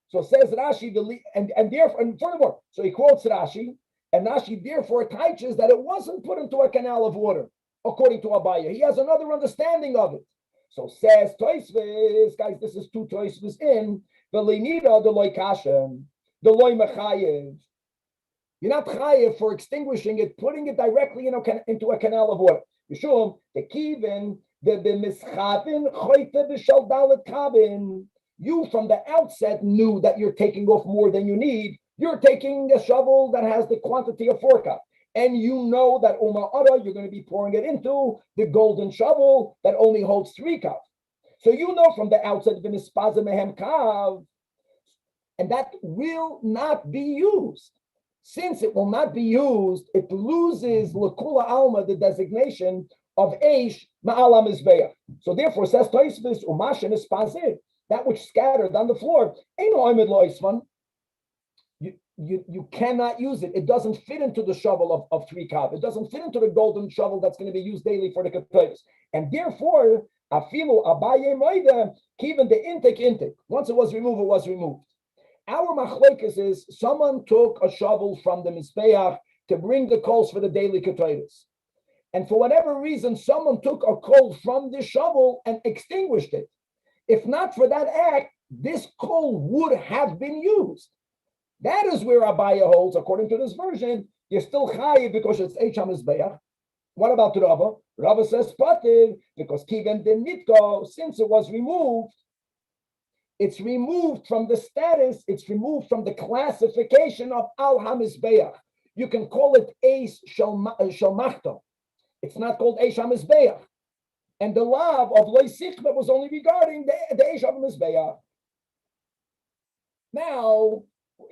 So says Rashi, and therefore, and furthermore, so he quotes Rashi, and Rashi therefore teaches that it wasn't put into a canal of water, according to Abaye. He has another understanding of it. So says Tosfos, guys, this is 2 Tosfos in the Leinida, the loy kashem, the loy mechayev. You're not chayev for extinguishing it, putting it directly into a canal of water. Yishum, the kivin, the mischavin, choyte b'shal dalet kabin. You from the outset knew that you're taking off more than you need. You're taking a shovel that has the quantity of 4 kav. And you know that Uma'ara, you're going to be pouring it into the golden shovel that only holds 3 kav. So you know from the outset, v'nispaza mehem kav, and that will not be used. Since it will not be used, it loses l'kula alma, the designation of eish ma'ala mizbeach. So therefore, says Tosfos, umashin is spazir, that which scattered on the floor, ain't no oimid lo isvan. You cannot use it. It doesn't fit into the shovel of 3 kav. It doesn't fit into the golden shovel that's going to be used daily for the ketoros. And therefore, afilu Abaye moide, even the intake. Once it was removed, it was removed. Our machlokes is someone took a shovel from the mizbeach to bring the coals for the daily ketoros. And for whatever reason, someone took a coal from the shovel and extinguished it. If not for that act, this coal would have been used. That is where Abaye holds, according to this version, you're still chayiv because it's eish hamizbeach. What about Rava? Rava says patir because kiven den nitko, since it was removed, It's removed from the status, it's removed from the classification of Al HaMizbeach. You can call it Eis Shel Machta. It's not called Eish HaMizbeach. And the law of Lo Sichba was only regarding the Eish HaMizbeach. Now,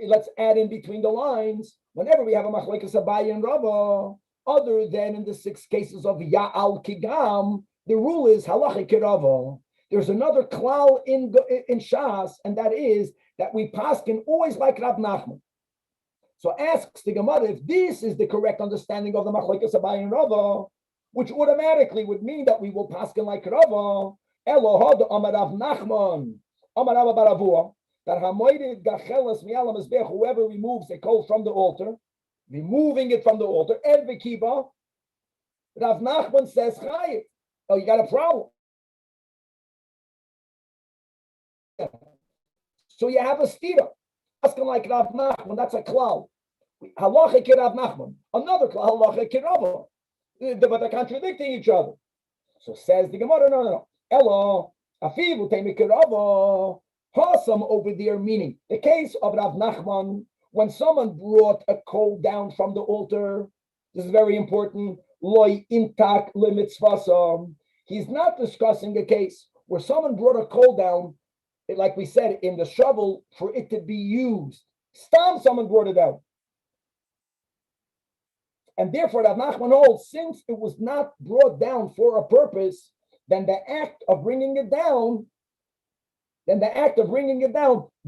let's add in between the lines, whenever we have a Machlekes Abaye and Rava, other than in the 6 cases of Ya'al Kigam, the rule is Halacha Kirava. There's another klal in Shas, and that is that we paskin always like Rab Nachman. So asks the Gemara if this is the correct understanding of the Machlekes Abaye and Rava, which automatically would mean that we will paskin like Rava. Elohad Amar Rav Nachman, Amar Rav Baravua, that Hamoidid Gachelas Mi'alam Mizbech, whoever removes a coal from the altar, removing it from the altar, and Vikiba, Rav Nachman says Chayiv. Oh, you got a problem. So you have a stira. Asking like Rav Nachman, that's a klal. Halacha ki Rav Nachman. Another klal, halacha ki Rava. But they're contradicting each other. So says the Gemara, no. Elo, afivu teimi ki Rava. Hassan over there, meaning the case of Rav Nachman, when someone brought a coal down from the altar, this is very important, loy intak limitzvasam. He's not discussing a case where someone brought a coal down, like we said, in the shovel for it to be used. Someone brought it out. And therefore, Rav Nachman holds, since it was not brought down for a purpose, then the act of bringing it down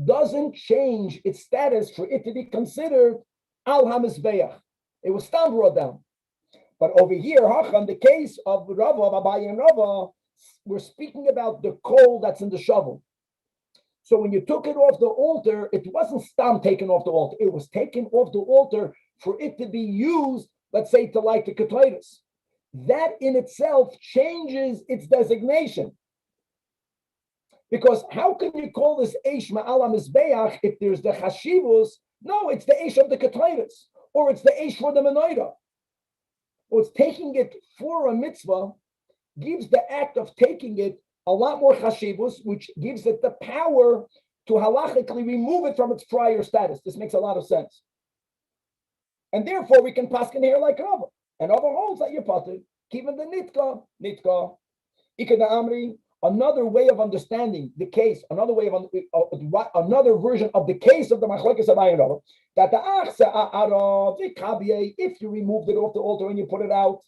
doesn't change its status for it to be considered al hamizbeach. It was still brought down. But over here, Hacham, the case of Rava, of Abaye and Rava, we're speaking about the coal that's in the shovel. So when you took it off the altar, it wasn't stam taken off the altar. It was taken off the altar for it to be used, let's say, to light the ketaitis. That in itself changes its designation. Because how can you call this Eish Ma'ala Mizbeach if there's the Chashivus? No, it's the Eish of the ketaitis, or it's the Eish for the Menorah. Or it's taking it for a mitzvah, gives the act of taking it a lot more chashivus, which gives it the power to halachically remove it from its prior status. This makes a lot of sense. And therefore, we can paskin here like Rava. And Rava holds that you're patur, even the nitka. Ikeda Amri, another way of understanding the case, another version of the case of the Machlekes Abaye and Rava, that the if you removed it off the altar and you put it out,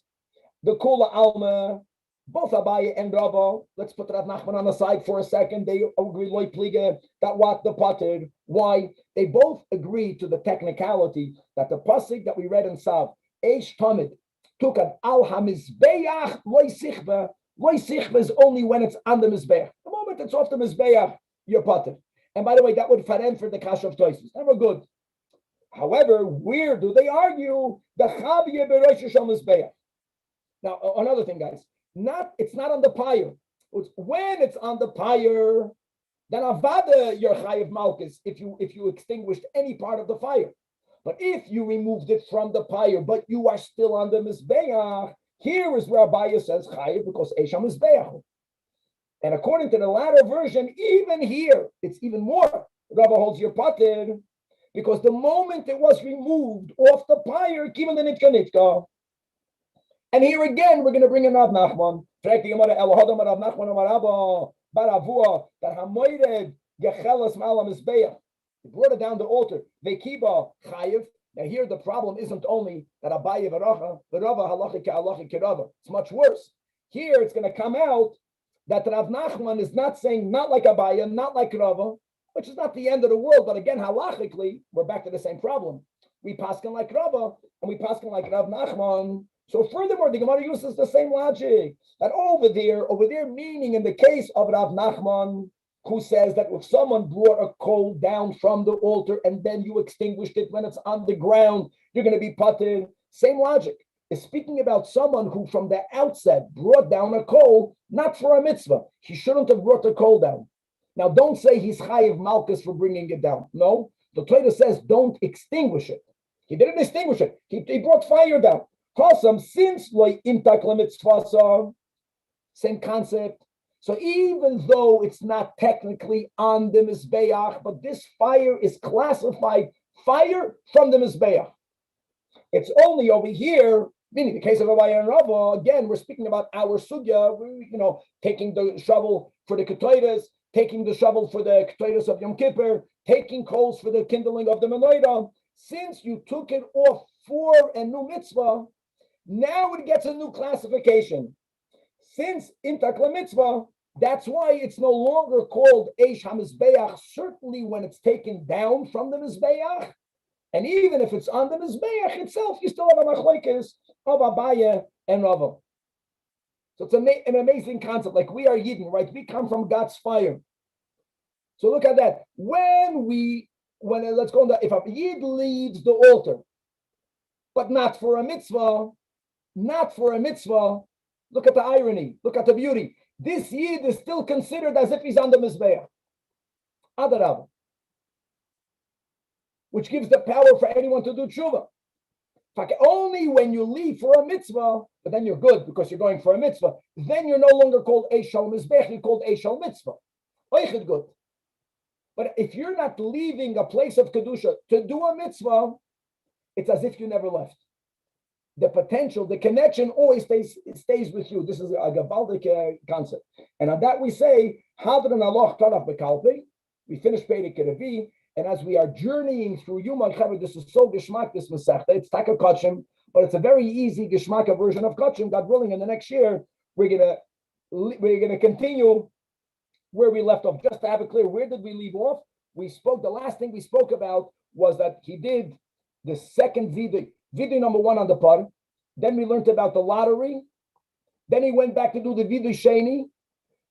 the Kula Alma, both Abaye and Rava, let's put Rav Nachman on the side for a second. They agree loy pliga that what the pater. Why? They both agree to the technicality that the pasuk that we read in Sav, Eish Tamid, took an al hamizbeach loy sichba. Loy sichba is only when it's on the mizbeach. The moment it's off the mizbeach, you're pater. And by the way, that would farem for the kasha of toises. Never good. However, where do they argue the chavye berosh shel mizbeach? Now, another thing, guys. It's not on the pyre. When it's on the pyre, then avada your chayiv malchus if you extinguished any part of the fire. But if you removed it from the pyre, but you are still on the mizbeach, here is where Abaye says chayiv because esham mizbeach. And according to the latter version, even here it's even more. Rava holds your pater because the moment it was removed off the pyre, given the nitka. And here again, we're going to bring in Rav Nachman. That he brought it down the altar. Vekiba chayiv. Now here the problem isn't only that Abaye v'Rava halacha ke'alacha ke'Rava. It's much worse. Here it's going to come out that Rav Nachman is not saying not like Abaye, not like Rava, which is not the end of the world. But again, halachically, we're back to the same problem. We paskin like Rava and we paskin like Rav Nachman. So furthermore, the Gemara uses the same logic that over there, meaning in the case of Rav Nachman, who says that if someone brought a coal down from the altar and then you extinguished it when it's on the ground, you're going to be patur. Same logic is speaking about someone who from the outset brought down a coal, not for a mitzvah. He shouldn't have brought the coal down. Now, don't say he's chayiv malchus for bringing it down. No, the Torah says don't extinguish it. He didn't extinguish it. He brought fire down. Since same concept, So even though it's not technically on the Mizbeach, but this fire is classified fire from the Mizbeach. It's only over here, meaning the case of Abaye and Rava, again, we're speaking about our sugya, taking the shovel for the ketaidas, taking the shovel for the ketaidas of Yom Kippur, taking coals for the kindling of the menorah. Since you took it off for a new mitzvah, now it gets a new classification. Since intak mitzvah, that's why it's no longer called Eish HaMizbeach, certainly when it's taken down from the Mizbeach. And even if it's on the Mizbeach itself, you still have a machlokes of Abaye and Rava. So it's an amazing concept. Like we are Yidden, right? We come from God's fire. So look at that. Let's go on if a Yid leaves the altar, but not for a mitzvah, look at the irony, look at the beauty. This Yid is still considered as if he's on the Mizbeach. Adarab. Which gives the power for anyone to do tshuva. Only when you leave for a mitzvah, but then you're good because you're going for a mitzvah, then you're no longer called Eishal Mizbech, you're called Eishal Mitzvah. Oichet good. But if you're not leaving a place of Kedusha to do a mitzvah, it's as if you never left. The potential, the connection always stays with you. This is a Gavaldic concept. And on that we say, Hadran Allah Taraf Bekalpi. We finish Perek Revi. And as we are journeying through Yoma, this is so Geshmak, this Masechta. It's Taka Kachim, but it's a very easy Geshmaka version of Kachim. God willing, in the next year, we're gonna continue where we left off. Just to have it clear, where did we leave off? The last thing we spoke about was that he did the second Vidui number 1 on the par. Then we learned about the lottery. Then he went back to do the Vidui Sheni.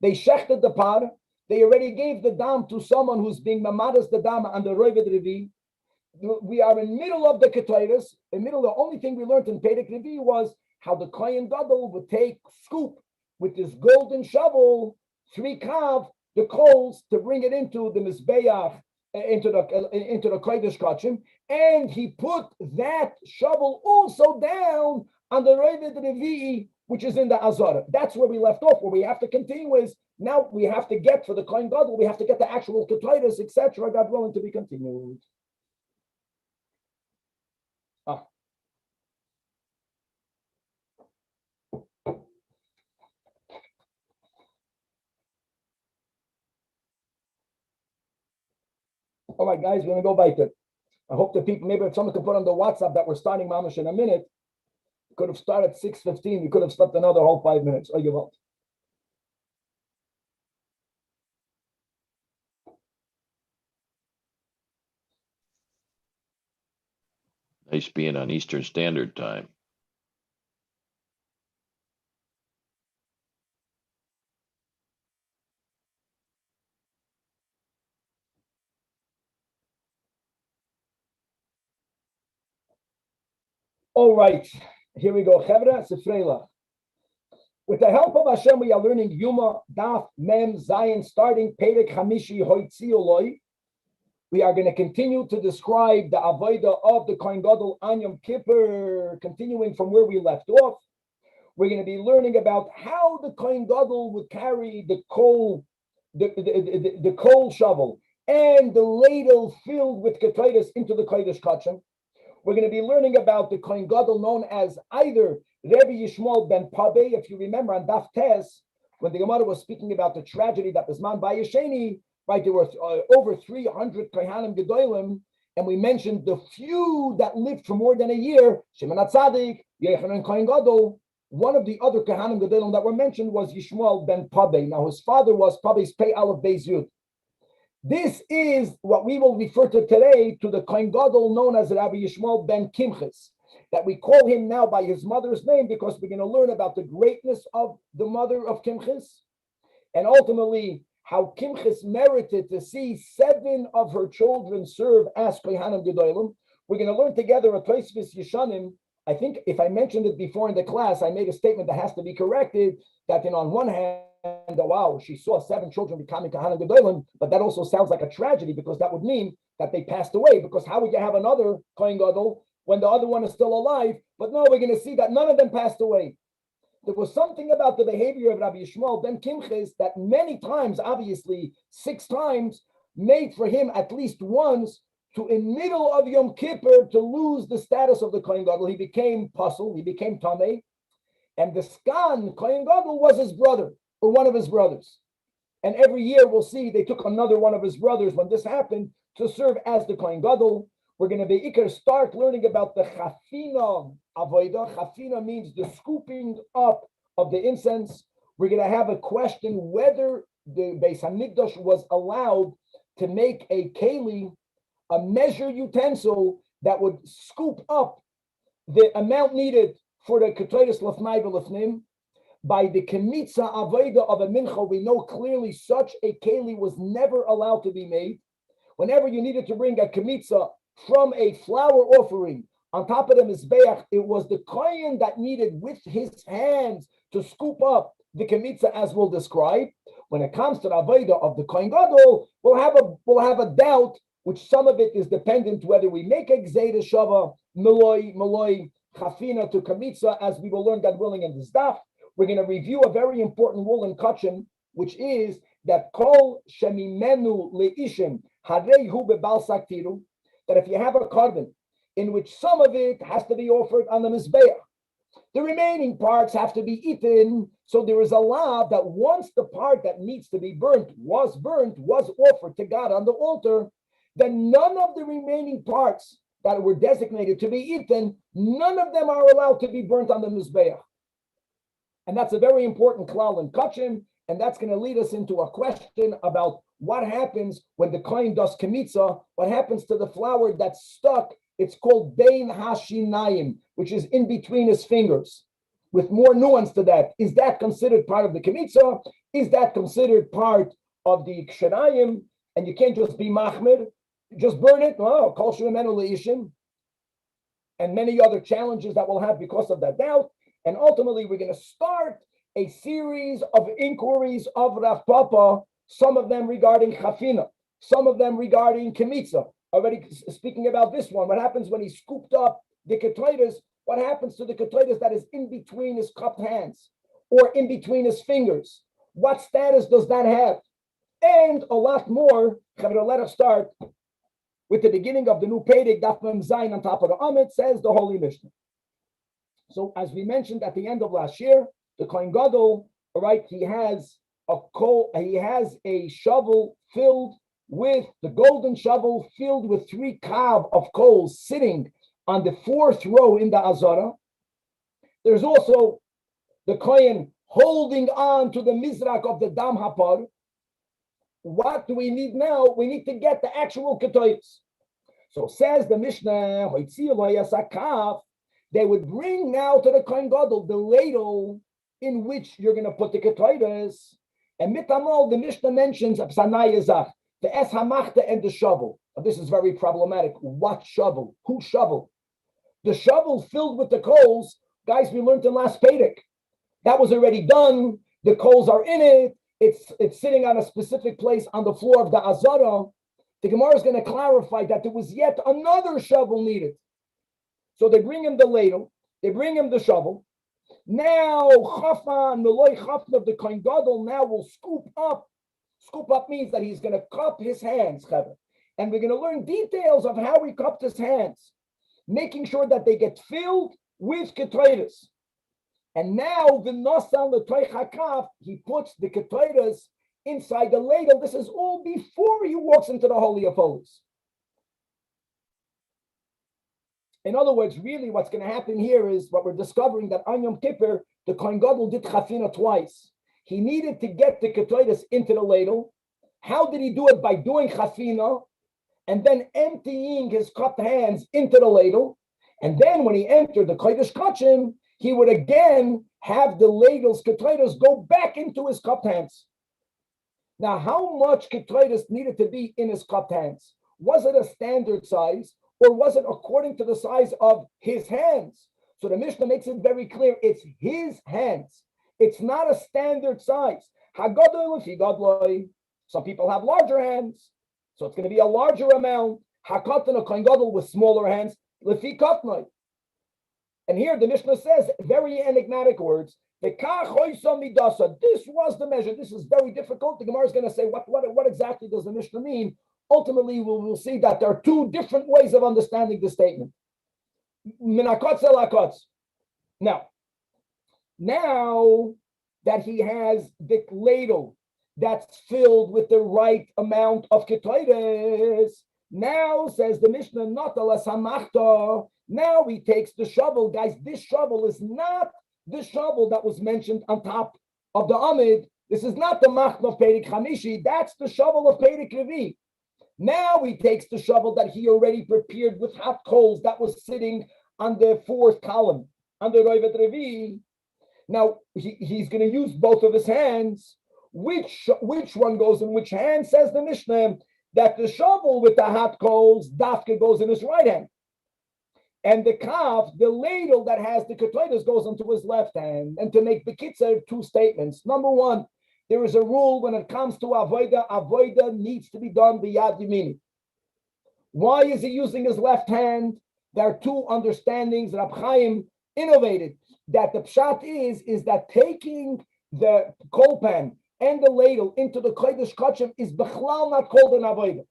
They shechted the par. They already gave the dam to someone who's being mamadas the dam on the Roivid Revi. We are in middle of the Ketairas. The only thing we learned in Perek Revi was how the Kohen Gadol would scoop with this golden shovel, 3 kav, the coals to bring it into the Mizbeach, into the Kodesh Kachim, and he put that shovel also down on the Roivid Revi, which is in the Azara. That's where we left off. Where we have to continue is now we have to get for the Kohen Gadol, we have to get the actual Ketairas, etc. God willing, to be continued. All right, guys, we're going to go weiter. I hope the people, maybe if someone could put on the WhatsApp that we're starting Mamash in a minute. We could have started 6:15. We could have slept another whole 5 minutes. Oh, you won't. Nice being on Eastern Standard Time. All right, here we go. Chevra Sefreila. With the help of Hashem, we are learning Yoma, Daf, Mem, Zayin, starting Perek Hamishi Hoitzi Oloi. We are going to continue to describe the Avodah of the Kohen Gadol on Yom Kippur, continuing from where we left off. We're going to be learning about how the Kohen Gadol would carry the coal, the coal shovel and the ladle filled with ketaidas into the Kodesh Kachim. We're going to be learning about the Kohen Gadol known as either Rebbe Yishmael ben Pabe. If you remember on Daf Tes, when the Gemara was speaking about the tragedy that was man by Yesheni, right, there were over 300 Kohanim Gedolim, and we mentioned the few that lived for more than a year, Shimon HaTzadik, Yechanan Kohen Gadol. One of the other Kohanim Gedolim that were mentioned was Yishmael ben Pabe. Now his father was Pabe's Pei Aleph Beis Yud. This is what we will refer to today to the Kohen Gadol known as Rabbi Yishmael ben Kimchis, that we call him now by his mother's name because we're going to learn about the greatness of the mother of Kimchis, and ultimately how Kimchis merited to see 7 of her children serve as Kohanim Gedolim. We're going to learn together a Tosfos Yeshanim. I think if I mentioned it before in the class, I made a statement that has to be corrected, that on one hand, wow, she saw 7 children becoming Kohanim Gedolim, but that also sounds like a tragedy because that would mean that they passed away, because how would you have another Kohen Gadol when the other one is still alive? But no, we're going to see that none of them passed away. There was something about the behavior of Rabbi Yishmael ben Kimchis that many times, obviously 6 times, made for him at least once to, in middle of Yom Kippur, to lose the status of the Kohen Gadol. He became pasul, he became tamei, and the skan Kohen Gadol was his brother or one of his brothers. And every year we'll see they took another one of his brothers when this happened to serve as the Kohen Gadol. We're going to start learning about the chafina avodah. Chafina means the scooping up of the incense. We're going to have a question whether the Beis Hamikdash was allowed to make a keli, a measure utensil that would scoop up the amount needed for the ketores lefnai v'lefnim. By the kemitza avodah of a mincha, we know clearly such a keli was never allowed to be made. Whenever you needed to bring a kemitza from a flour offering on top of the mizbeach, it was the kohen that needed with his hands to scoop up the kemitza, as we'll describe. When it comes to the avodah of the kohen gadol, we'll have a doubt, which some of it is dependent whether we make a gzeira shava meloi chafina to kemitza, as we will learn, God willing, in this daf. We're going to review a very important rule in kachim, which is that kol shemimenu leishim harehu bebal saktiru, that if you have a carbon in which some of it has to be offered on the mizbeach, the remaining parts have to be eaten. So there is a law that once the part that needs to be burnt, was offered to God on the altar, then none of the remaining parts that were designated to be eaten, none of them are allowed to be burnt on the mizbeach. And that's a very important klal in kachim, and that's going to lead us into a question about what happens when the kohen does kemitza, what happens to the flour that's stuck. It's called bein hashinayim, which is in between his fingers. With more nuance to that, is that considered part of the kemitza? Is that considered part of the kshenayim? And you can't just be machmir, just burn it. Oh, kol shemenu leishim, and many other challenges that we'll have because of that doubt. And ultimately, we're going to start a series of inquiries of Rav Papa, some of them regarding chafina, some of them regarding kemitza. Already speaking about this one, what happens when he scooped up the ketores? What happens to the ketores that is in between his cupped hands or in between his fingers? What status does that have? And a lot more. Let us start with the beginning of the new Perek, Daf Mem Zayin on top of the Amid, says the Holy Mishnah. So, as we mentioned at the end of last year, the Kohen Gadol, all right, he has a shovel filled with the golden shovel filled with 3 kav of coals sitting on the 4th row in the Azara. There's also the Kohen holding on to the mizrak of the Dam Hapar. What do we need now? We need to get the actual ketores. So says the Mishnah, they would bring now to the Kohen Gadol the ladle in which you're going to put the ketores. And mitamal, the Mishnah mentions the es hamachta and the shovel. This is very problematic. What shovel? Whose shovel? The shovel filled with the coals, guys, we learned in last Perek. That was already done. The coals are in it. It's sitting on a specific place on the floor of the Azara. The Gemara is going to clarify that there was yet another shovel needed. So they bring him the ladle, they bring him the shovel. Now, chafan, the loy chafan of the Kohen Gadol now will scoop up. Scoop up means that he's going to cup his hands, and we're going to learn details of how he cupped his hands, making sure that they get filled with ketores. And now, the nosal l'toich hakaf, he puts the ketores inside the ladle. This is all before he walks into the Holy of Holies. In other words, really what's going to happen here is what we're discovering, that on Yom Kippur, the Kohen Gadol did chafina twice. He needed to get the ketores into the ladle. How did he do it? By doing chafina and then emptying his cupped hands into the ladle. And then when he entered the Kodesh Kachim, he would again have the ladle's ketores go back into his cupped hands. Now, how much ketores needed to be in his cupped hands? Was it a standard size? Or was it according to the size of his hands? So the Mishnah makes it very clear, it's his hands. It's not a standard size. Some people have larger hands, so it's going to be a larger amount. Hakatan, a Kohen Gadol with smaller hands, lefi katnoi. And here the Mishnah says very enigmatic words. This was the measure. This is very difficult. The Gemara is going to say, what exactly does the Mishnah mean? Ultimately, we'll see that there are two different ways of understanding the statement. Now that he has the ladle that's filled with the right amount of ketaides, now says the Mishnah, not a lasamachta. Now he takes the shovel. Guys, this shovel is not the shovel that was mentioned on top of the Amid. This is not the machna of Perik Chamishi. That's the shovel of Perik Revi. Now he takes the shovel that he already prepared with hot coals that was sitting on the fourth column, on the Roivet Revi. Now he's going to use both of his hands. Which one goes in which hand? Says the Mishnah that the shovel with the hot coals, dafka, goes in his right hand. And the kaf, the ladle that has the ketaides, goes into his left hand. And to make bekitzer, two statements. Number one, there is a rule when it comes to avoida needs to be done biyad yamini. Why is he using his left hand? There are two understandings that Rab Chaim innovated. That the pshat is that taking the coal pan and the ladle into the kodesh kachim is bechlal not called an avoida.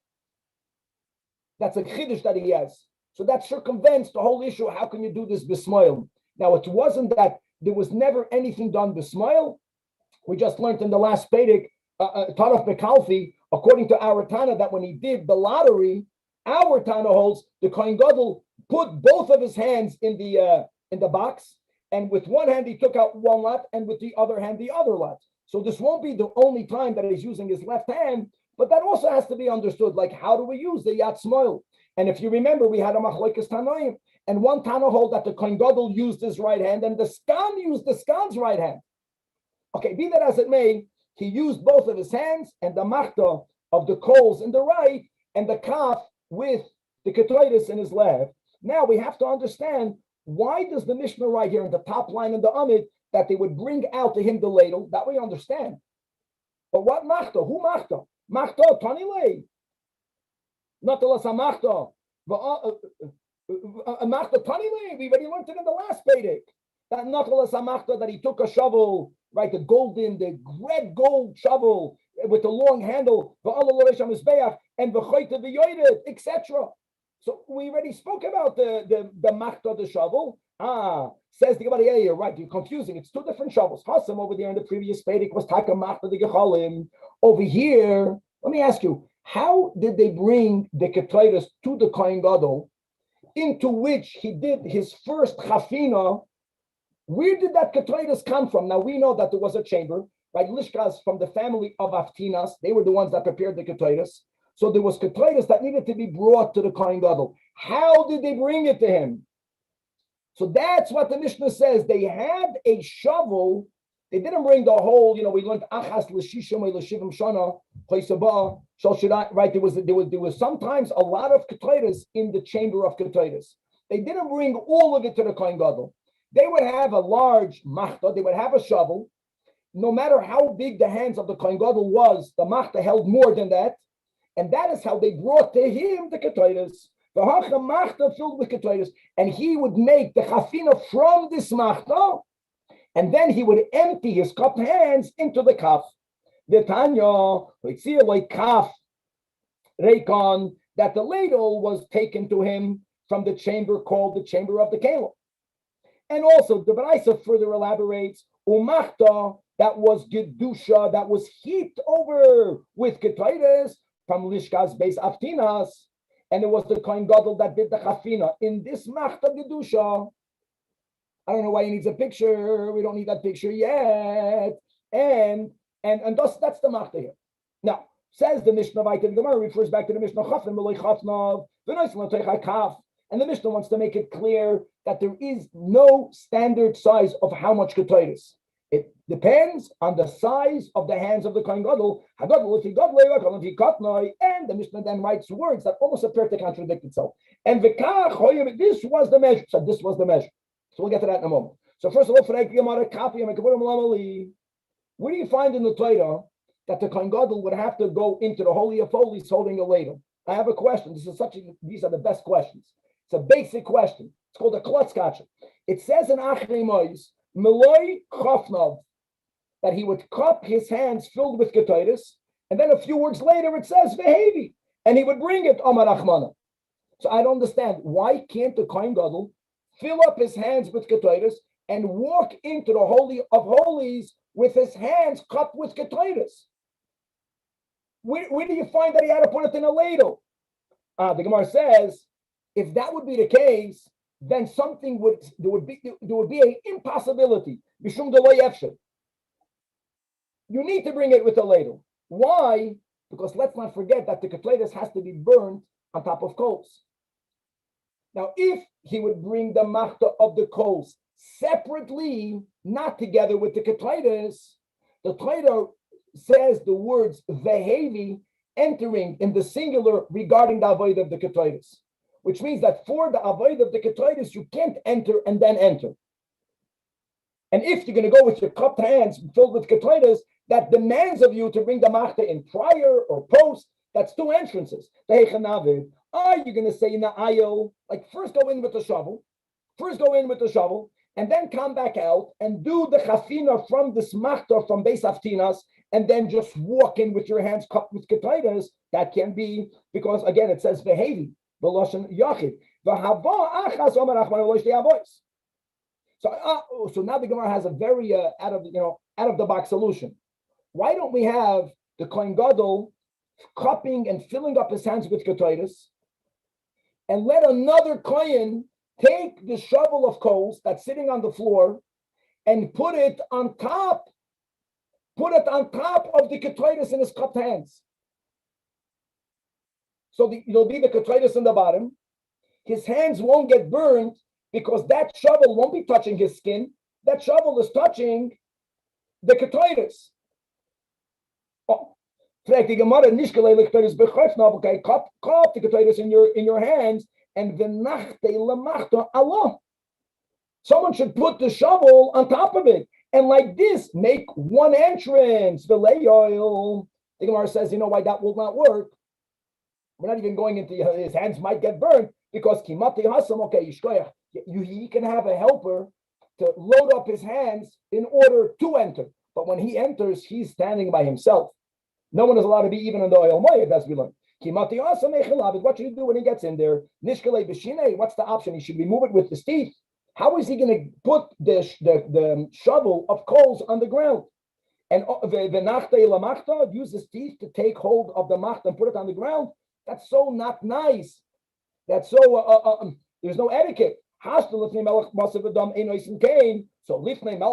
That's a chiddush that he has. So that circumvents the whole issue. How can you do this b'smoil? Now, it wasn't that there was never anything done b'smoil. We just learned in the last Pedic, Tanach Bekalfi, according to our Tana, that when he did the lottery, our Tana holds the Kohen Gadol put both of his hands in the box, and with one hand he took out one lot, and with the other hand the other lot. So this won't be the only time that he's using his left hand, but that also has to be understood. Like, how do we use the Yad Smoil? And if you remember, we had a machlokes tanoim, and one Tana hold that the Kohen Gadol used his right hand, and the Skan used the Skan's right hand. Okay, be that as it may, he used both of his hands, and the machta of the coals in the right, and the kaf with the ketaides in his left. Now we have to understand, why does the Mishnah right here in the top line in the Amid that they would bring out to him the ladle? That we understand. But what machta? Who machta? Machta tanile. Not the lasa machta. Machta tanile. We already learned it in the last Pedic. That not the lasa machta, that he took a shovel, right, the red gold shovel with the long handle, and etc. So we already spoke about the machta, the shovel. Says the Gemara, yeah, you're right, you're confusing. It's two different shovels. Hassan over there in the previous Pedic was taka machta the gechalim. Over here, let me ask you, how did they bring the ketaides to the Kohen Gadol, into which he did his first chafina? Where did that ketaides come from? Now we know that there was a chamber, right? Lishkas from the family of Aftinas. They were the ones that prepared the ketaides. So there was ketaides that needed to be brought to the Kohen Gadol. How did they bring it to him? So that's what the Mishnah says. They had a shovel. They didn't bring the whole. We learned achas l'shishim l'shivim shana chaysaba shal. Right? There was sometimes a lot of ketaides in the chamber of ketaides. They didn't bring all of it to the Kohen Gadol. They would have a large machta, they would have a shovel. No matter how big the hands of the Kohen Gadol was, the machta held more than that. And that is how they brought to him the ketaides. The machta filled with ketaides. And he would make the chafina from this machta, and then he would empty his cupped hands into the kaf. The Tanya, like kaf, reikon, that the ladle was taken to him from the chamber called the chamber of the Kalim. And also, the Baraisa further elaborates, umachta, that was gedusha, that was heaped over with ketaides from Lishkas Beis Aftinas, and it was the Kohen Gadol that did the chafina in this machta gedusha. I don't know why he needs a picture. We don't need that picture yet. And that's the machta here. Now, says the Mishnah, the Gemara refers back to the Mishnah, chafim b'loy chafnav, v'nois l'teichai kaf. And the Mishnah wants to make it clear that there is no standard size of how much ketaides. It depends on the size of the hands of the Kohen Gadol. And the Mishnah then writes words that almost appear to contradict itself. And this was the measure. So this was the measure. So we'll get to that in a moment. So first of all, where do you find in the Torah that the Kohen Gadol would have to go into the Holy of Holies holding a ladle? I have a question. These are the best questions. It's a basic question. It's called a klotzkatcher. It says in Achrei Mois, Meloi Chofnov, that he would cup his hands filled with ketaitis, and then a few words later it says Vehevi, and he would bring it Amar Achmana. So I don't understand, why can't the Kohen Gadol fill up his hands with ketaitis and walk into the Holy of Holies with his hands cupped with ketaitis? Where do you find that he had to put it in a ladle? The Gemara says, if that would be the case, then there would be an impossibility. Mishum de lo yefshe. You need to bring it with a ladle. Why? Because let's not forget that the ketaitis has to be burned on top of coals. Now, if he would bring the machta of the coals separately, not together with the ketaitis, the Torah says the words vehevi entering in the singular regarding the avoid of the ketaitis, which means that for the avoid of the ketaitis, you can't enter and then enter. And if you're going to go with your cupped hands filled with ketaitis, that demands of you to bring the machta in prior or post, that's two entrances. Are you going to say in the aisle, like first go in with the shovel, and then come back out and do the chafina from this machta from Beis Haftinas, and then just walk in with your hands cupped with ketaitis? That can't be, because again it says vehevi, v'loshen yachid, v'hava achas omer achman lo shtei avois. So now the Gemara has a very out of the box solution. Why don't we have the Kohen Gadol cupping and filling up his hands with ketaitis, and let another Kohen take the shovel of coals that's sitting on the floor and put it on top of the ketaitis in his cupped hands. So there'll be the ketaitis in the bottom. His hands won't get burned because that shovel won't be touching his skin. That shovel is touching the ketaitis. Cup the ketaitis in your hands, and someone should put the shovel on top of it, and like this make one entrance. The Gemara says, you know why that will not work? We're not even going into his hands might get burned, because kimati hasam, he can have a helper to load up his hands in order to enter, but when he enters, he's standing by himself. No one is allowed to be even in the oil moyed, as we learned. What should he do when he gets in there? What's the option? He should remove it with his teeth. How is he going to put the shovel of coals on the ground? And use his teeth to take hold of the machta and put it on the ground? That's so not nice. That's so, there's no etiquette. So it's not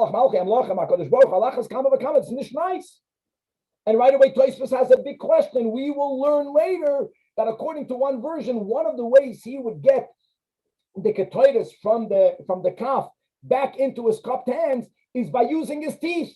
nice. And right away, Tosfos has a big question. We will learn later that according to one version, one of the ways he would get the ketaitis from the kaf back into his cupped hands is by using his teeth.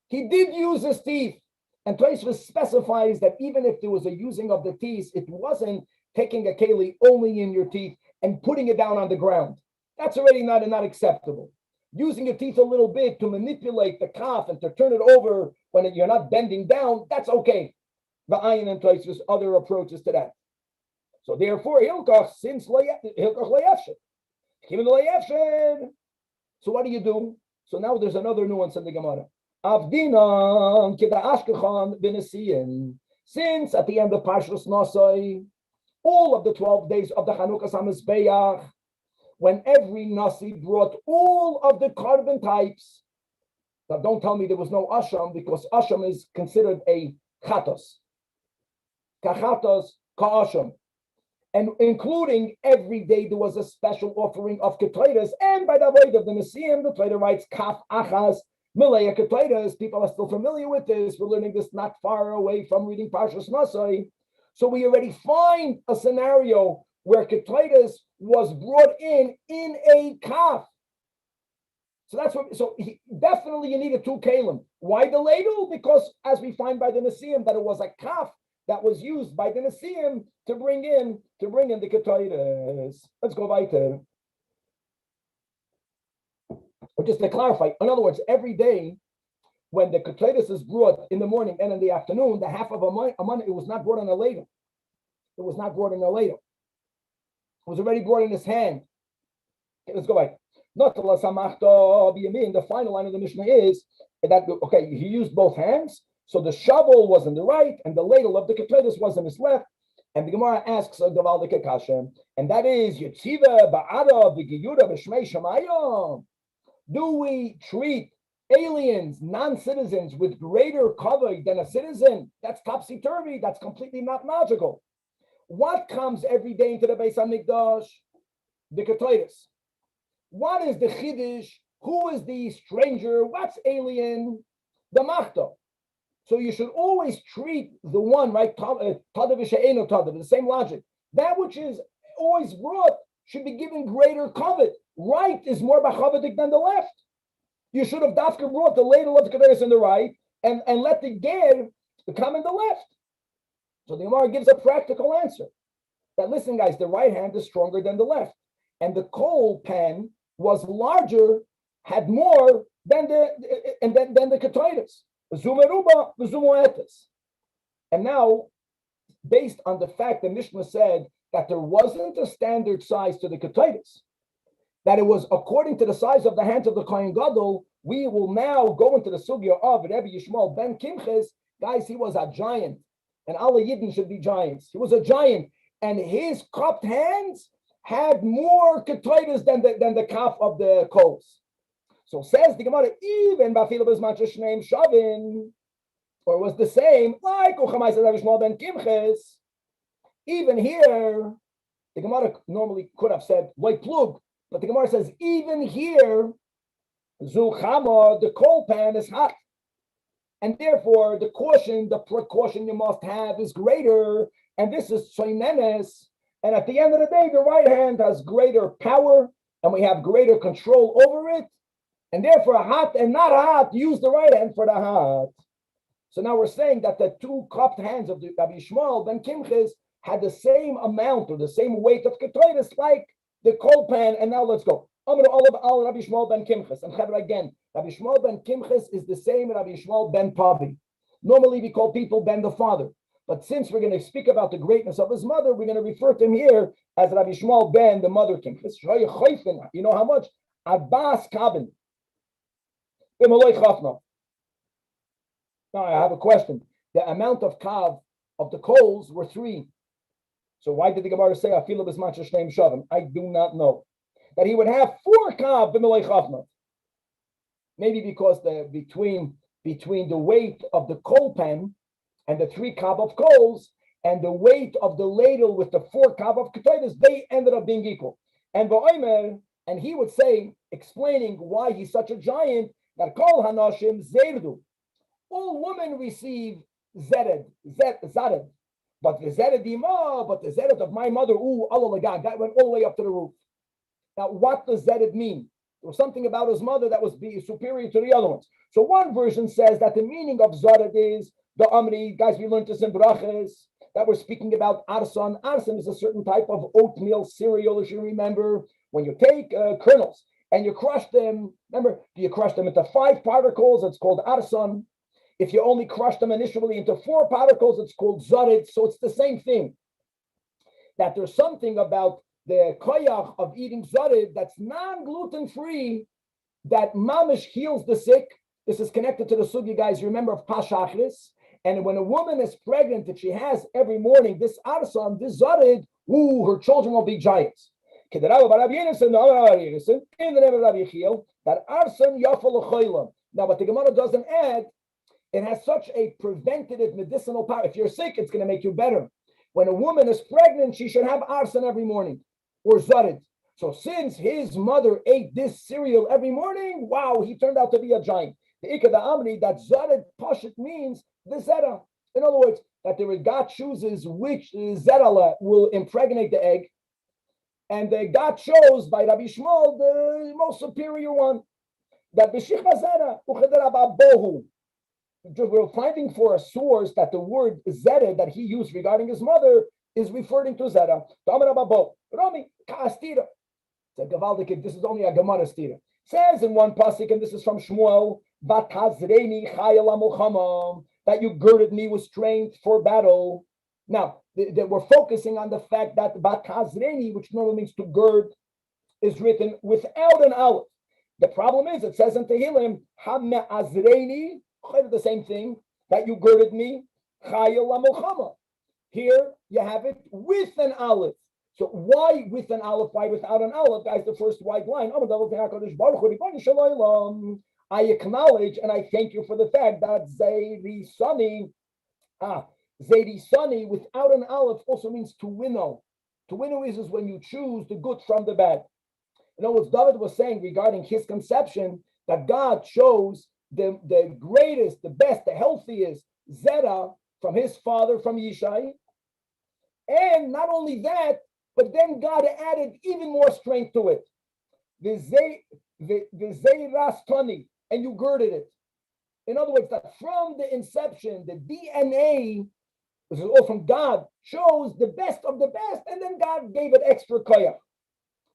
He did use his teeth. And Tosfos specifies that even if there was a using of the teeth, it wasn't taking a keli only in your teeth and putting it down on the ground. That's already not acceptable. Using your teeth a little bit to manipulate the kaf and to turn it over when you're not bending down, that's okay. V'ayin and Tosfos other approaches to that. So therefore, hilkach since hilkach le'efshed, even le'efshed. So what do you do? So now there's another nuance in the Gemara. Avdinan kida ashkechan b'nesiyin. Since at the end of Parshas Nosai, all of the 12 days of the Chanukas HaMizbeach, when every Nasi brought all of the carbon types. Now, don't tell me there was no Asham, because Asham is considered a Chatos. Kachatos, Ka'asham. And including every day there was a special offering of Ketaitis, and by the way of the Nesiim, the Torah writes Kaf Achas, Milei Ketaitis. People are still familiar with this. We're learning this not far away from reading Parshas Nasai. So we already find a scenario where Ketaitis was brought in a kaf. So that's what. So definitely you needed two kalim. Why the ladle? Because as we find by the Nesiim that it was a kaf that was used by the Nesiim to bring in the Ketaitis. Let's go weiter. Or just to clarify, in other words, every day when the Ketaitis is brought in the morning and in the afternoon, the half of a month, it was not brought on a ladle. It was not brought in a ladle. It was already brought in his hand. Okay, let's go back. Not the lasamachta b'yamin. The final line of the Mishnah is that okay, he used both hands, so the shovel was in the right, and the ladle of the ketletis was in his left. And the Gemara asks a gavaldik kasha, and that is Yitziva ba'ara v'giyuda b'shmei shamayim. Do we treat aliens, non-citizens, with greater cover than a citizen? That's topsy-turvy. That's completely not logical. What comes every day into the Beis HaMikdash? The ketletis. What is the chiddush? Who is the stranger? What's alien? The machta. So you should always treat the one, right? The same logic. That which is always brought should be given greater covet. Right is more bachavedik than the left. You should have dafka brought the ladle of the kederis in the right and let the ger come in the left. So the Gemara gives a practical answer. That listen, guys, the right hand is stronger than the left. And the coal pan was larger, had more than the ketaitis. Zumeruba, the zumuetis. And now, based on the fact that Mishnah said that there wasn't a standard size to the ketaitis, that it was according to the size of the hands of the Kohen Gadol, we will now go into the sugya of Rebbe Yishmael ben Kimches. Guys, he was a giant, and all Yidden should be giants. He was a giant, and his cupped hands had more ketaitis than the kaf of the coals. So says the Gemara, even Bafila Bezman Shneim Shavin, or was the same, like Uchamai said Rebbe Yishmael ben Kimches. Even here, the Gemara normally could have said like plug, but the Gemara says even here, Zuchama, the coal pan is hot, and therefore the precaution you must have is greater, and this is Tzoinenes. And at the end of the day, the right hand has greater power, and we have greater control over it. And therefore, hot and not hot, use the right hand for the hot. So now we're saying that the two cupped hands of the Rabbi Yishmael ben Kimches had the same amount or the same weight of ketaitis like the coal pan. And now let's go. Rabbi Yishmael ben Kimches. And again, Rabbi Yishmael ben Kimches is the same Rabbi Yishmael ben Pavi. Normally we call people ben the father. But since we're going to speak about the greatness of his mother, we're going to refer to him here as Rabbi Yishmael ben the mother Kimches. You know how much? Abbas Kabin. Now I have a question. The amount of kav of the coals were 3. So why did the Gemara say Afilu b'zman shneim shavim? I do not know. That he would have 4 kav b'melei chafna. Maybe because between the weight of the coal pan and the 3 kav of coals and the weight of the ladle with the 4 kav of ketaitis, they ended up being equal. And he would say, explaining why he's such a giant, that kol hanashim zerdu. All women receive zered, but the zered ima, but the zered of my mother, that went all the way up to the roof. Now, what does zered mean? There was something about his mother that was superior to the other ones. So one version says that the meaning of zered is the amri. Guys, we learned this in brachas that we're speaking about arson. Arson is a certain type of oatmeal cereal, as you remember, when you take kernels and you crush them. Remember, do you crush them into 5 particles? It's called arson. If you only crush them initially into 4 particles, it's called zarid. So it's the same thing. That there's something about the koyach of eating zarid that's non-gluten free, that mamish heals the sick. This is connected to the sugi, guys. You remember of Pashachris. And when a woman is pregnant, that she has every morning this arson, this zarid, her children will be giants. In the name of Rabbi Yechiel, that arson yafal l'choylam. Now, what the Gemara doesn't add, it has such a preventative medicinal power. If you're sick, it's going to make you better. When a woman is pregnant, she should have arson every morning, or zarid. So since his mother ate this cereal every morning, wow, he turned out to be a giant. The ikad amri, that zarid pashit means the zera. In other words, that the God chooses which zerala will impregnate the egg, and the God chose by Rabbi Yishmael the most superior one. That b'shich zera uchedera bohu. We're finding for a source that the word zera that he used regarding his mother is referring to zera. Rami ka'astira. This is only a Gemara stira. Says in one pasuk, and this is from Shmuel, Vatazreini chayel, that you girded me with strength for battle. Now, we're focusing on the fact that Vatazreini, which normally means to gird, is written without an aleph. The problem is, it says in Tehillim, "Hame'azreini," the same thing, that you girded me, Chayil Lamilchama. Here you have it with an aleph. So why with an aleph? Why without an aleph? Guys, the first white line. I acknowledge and I thank you for the fact that Zayri Sunny without an aleph also means to winnow. To winnow is when you choose the good from the bad. You know what David was saying regarding his conception, that God chose the greatest, the best, the healthiest Zerah from his father, from Yishai. And not only that, but then God added even more strength to it. The Zeirastani, and you girded it. In other words, that from the inception, the DNA, this is all from God, chose the best of the best, and then God gave it extra koyach.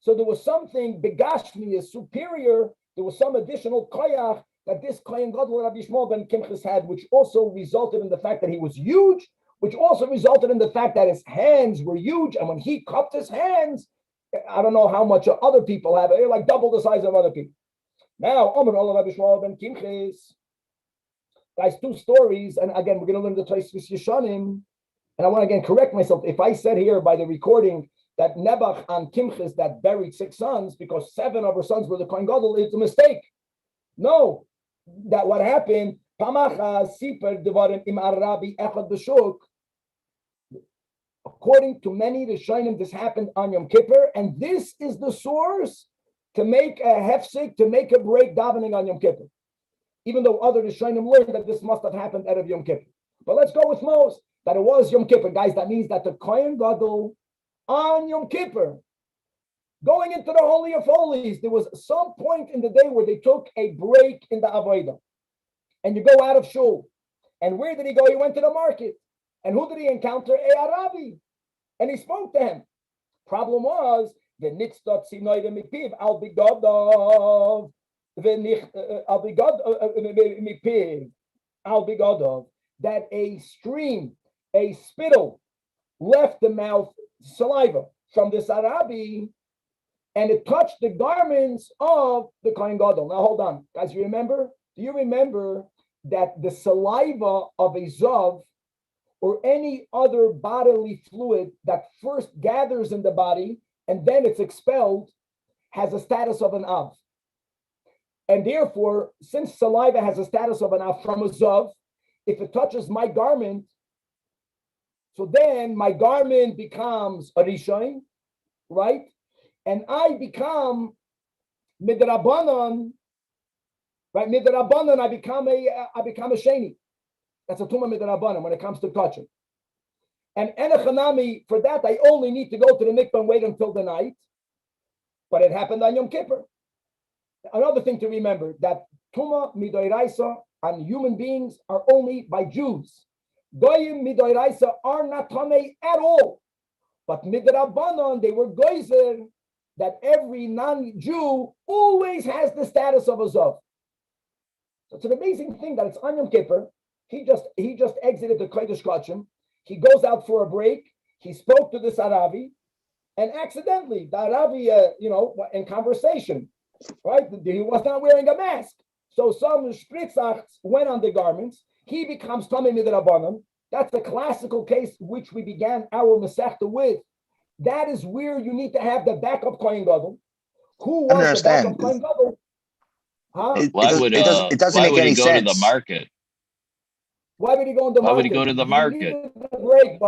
So there was something begashmi is superior. There was some additional koyach that this Kohen Gadol Rabbi Shmuel ben Kimchas had, which also resulted in the fact that he was huge, which also resulted in the fact that his hands were huge. And when he cupped his hands, I don't know how much other people have. They're like double the size of other people. Now, Rabbi Shmuel ben Kimchas. Guys, two stories, and again, we're going to learn the Tosfos Yeshanim. And I want to again correct myself. If I said here by the recording that Nebuch and Kimchas that buried 6 sons because 7 of her sons were the Kohen Gadol, it's a mistake. No, that what happened. According to many Rishonim, this happened on Yom Kippur, and this is the source to make a hefsek, to make a break davening on Yom Kippur. Even though other Rishonim learned that this must have happened out of Yom Kippur. But let's go with most, that it was Yom Kippur. Guys, that means that the Kohen Gadol on Yom Kippur, going into the Holy of Holies, there was some point in the day where they took a break in the Avodah. And you go out of shul. And where did he go? He went to the market. And who did he encounter? A Arabi. And he spoke to him. Problem was, the nitztot sinoide mipiv al bigodov. That a stream, a spittle, left the mouth, saliva from this Arabi, and it touched the garments of the Kohen Gadol. Now hold on, guys. You remember? Do you remember that the saliva of a zav or any other bodily fluid that first gathers in the body and then it's expelled has a status of an av? And therefore, since saliva has a status of an av from a zav, if it touches my garment, so then my garment becomes a rishon, right? And I become midrabanan, right? Midrabanan, I become a sheni. That's a Toma midrabanan when it comes to touching. And enechanami, for that, I only need to go to the mikvah and wait until the night. But it happened on Yom Kippur. Another thing to remember, that Tuma midoiraisa on human beings are only by Jews. Goyim midoiraisa are not tamei at all. But midrabanan, they were goyzer that every non-Jew always has the status of a zav. So it's an amazing thing that it's on Yom Kippur. He just exited the Kodesh Kodshim. He goes out for a break. He spoke to this Arabi, and accidentally, the Arabi, in conversation, right? He was not wearing a mask. So some spritzach went on the garments. He becomes Tamei Midrabanan. That's the classical case which we began our Masechta with. That is where you need to have the backup Kohen Gadol. Who was the backup Kohen Gadol? Huh? It doesn't make any sense. To the market? Why would he go in the market? Why would he go to the market? Break,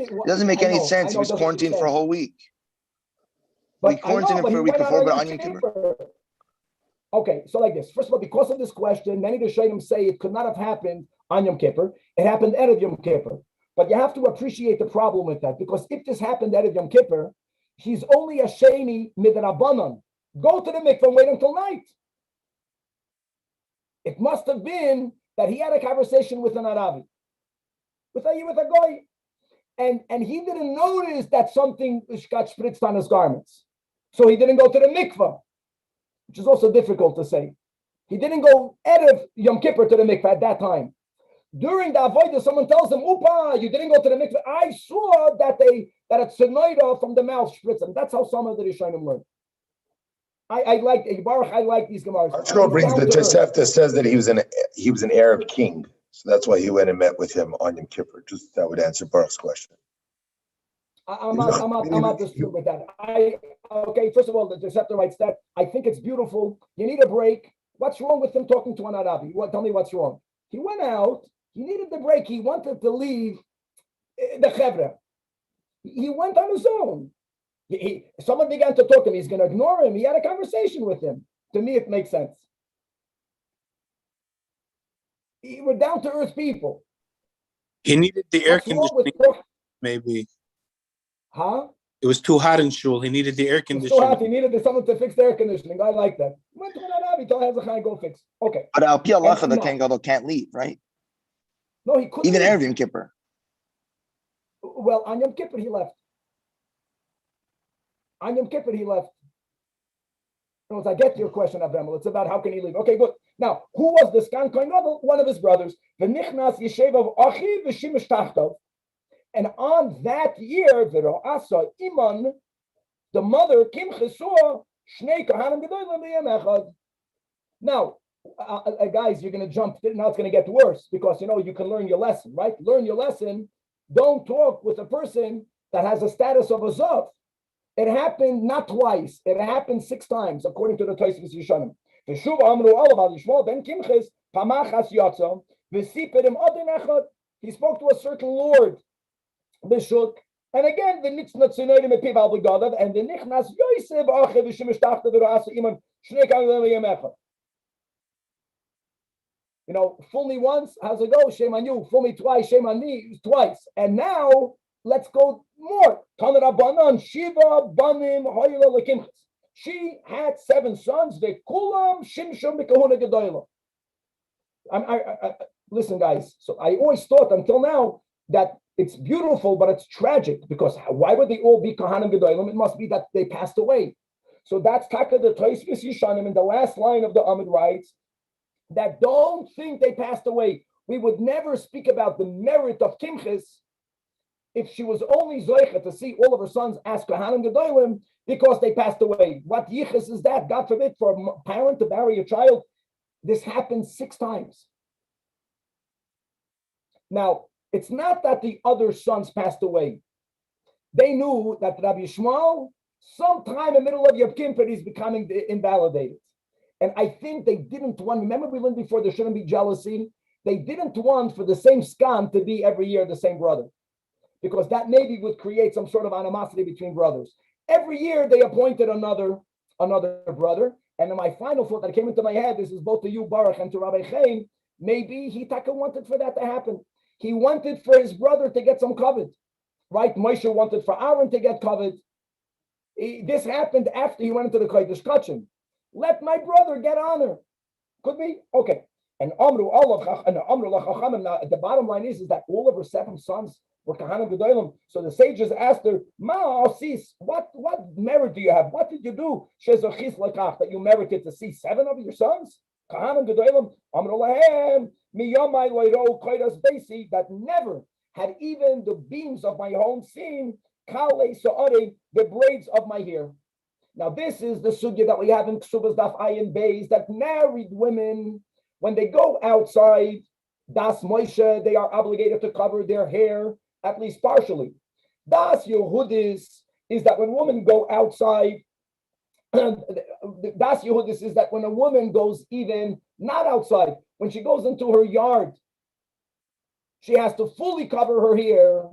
it doesn't make any sense. He was quarantined for a whole week. We quarantined him for a week before, but on Yom Kippur. Okay, so like this. First of all, because of this question, many Rishonim say it could not have happened on Yom Kippur. It happened out of Yom Kippur. But you have to appreciate the problem with that, because if this happened out of Yom Kippur, he's only a sheni midrabanan. Go to the mikvah and wait until night. It must have been that he had a conversation with an Arabi, with a goy, and he didn't notice that something got spritzed on his garments, so he didn't go to the mikvah, which is also difficult to say. He didn't go out of Yom Kippur to the mikvah at that time. During the avodah, someone tells him, "Upa, you didn't go to the mikvah. I saw that a tzenoida from the mouth spritzed." And that's how some of the Rishonim learned. I like Baruch. I like these Gemaras. Archibald brings the Tosefta says that he was an Arab king, so that's why he went and met with him on Yom Kippur. Just that would answer Baruch's question. I'm not disputing with that. Okay, first of all, the Tosefta writes that I think it's beautiful. You need a break. What's wrong with him talking to an Arabi? Tell me what's wrong. He went out. He needed the break. He wanted to leave the Chevra. He went on his own. Someone began to talk to him. He's going to ignore him. He had a conversation with him. To me, it makes sense. We're down to earth people. He needed the air conditioning. Maybe. Huh? It was too hot in shul. He needed the air conditioning. Too hot. He needed someone to fix the air conditioning. I like that. Went to an Arabi. Told Hazan, go fix. Okay. But Al Pi Halacha, the Ken Gadol can't leave, right? No, he couldn't. Even Erev Yom Kippur. Well, on Yom Kippur he left. On Yom Kippur he left. I get your question, Avremel. It's about how can he leave. Okay, good. Now, who was this Kohen Gadol? One of his brothers. V'nichnas yeshev of Achi v'shimish tachtov. And on that year, v'ro'asa iman, the mother Kim Chesua shnei kahanim gedolim b'yem echad. Now, guys, you're going to jump. Now it's going to get worse because you can learn your lesson, right? Learn your lesson. Don't talk with a person that has a status of a zav. It happened not twice. It happened 6 times, according to the Tosfos Yishanim. V'shuv amru olav Yishmael ben Kimches pamachas yatsa v'siperim adin echad. He spoke to a certain lord, Bishuk, and again the nitznat tzinodim epiv al b'gadav, and the nichnas Yosef achev v'shimish tachta v'ro'asa iman shnei kalim yem echad. Fool me once, how's it go? Shame on you. Fool me twice, shame on me, twice. And now, let's go more. Shiva banim hoyla lekimchas. She had 7 sons. They kulam shimshum b'kahuna gedoyla. Listen, guys. So I always thought until now that it's beautiful, but it's tragic because why would they all be kahanim gedoylim? It must be that they passed away. So that's taka the Tosfos Yishanim in the last line of the Amud writes that don't think they passed away. We would never speak about the merit of Kimchis if she was only zoicha to see all of her sons as Kohanim Gedolim because they passed away. What yichus is that? God forbid for a parent to bury a child. This happened 6 times. Now, it's not that the other sons passed away. They knew that Rabbi Yishmael, sometime in the middle of Yom Kippur, is becoming invalidated. And I think they didn't want, remember we learned before there shouldn't be jealousy. They didn't want for the same scan to be every year the same brother, because that maybe would create some sort of animosity between brothers. Every year they appointed another brother. And then my final thought that came into my head, this is both to you, Baruch, and to Rabbi Chaim, maybe he wanted for that to happen. He wanted for his brother to get some covet, right? Moshe wanted for Aaron to get covet. This happened after he went into the Kodesh Kachim. Let my brother get honor. Could be? Okay. And Amru Lachachamim, now the bottom line is that all of her 7 sons were Kahanim Gedolim. So the sages asked her, Ma Asis, what merit do you have? What did you do? Shezachis Lakach, that you merited to see 7 of your sons? Kahanim Gedolim, Amru Lahem, Miyamai Loiro Koidas Basi, that never had even the beams of my home seen Kale Sa'are, the braids of my hair. Now, this is the sugya that we have in Ksubas Daf Ayin Beis, that married women, when they go outside, Das Moshe, they are obligated to cover their hair, at least partially. Das Yehudis is that when women go outside, Das Yehudis is that when a woman goes even not outside, when she goes into her yard, she has to fully cover her hair,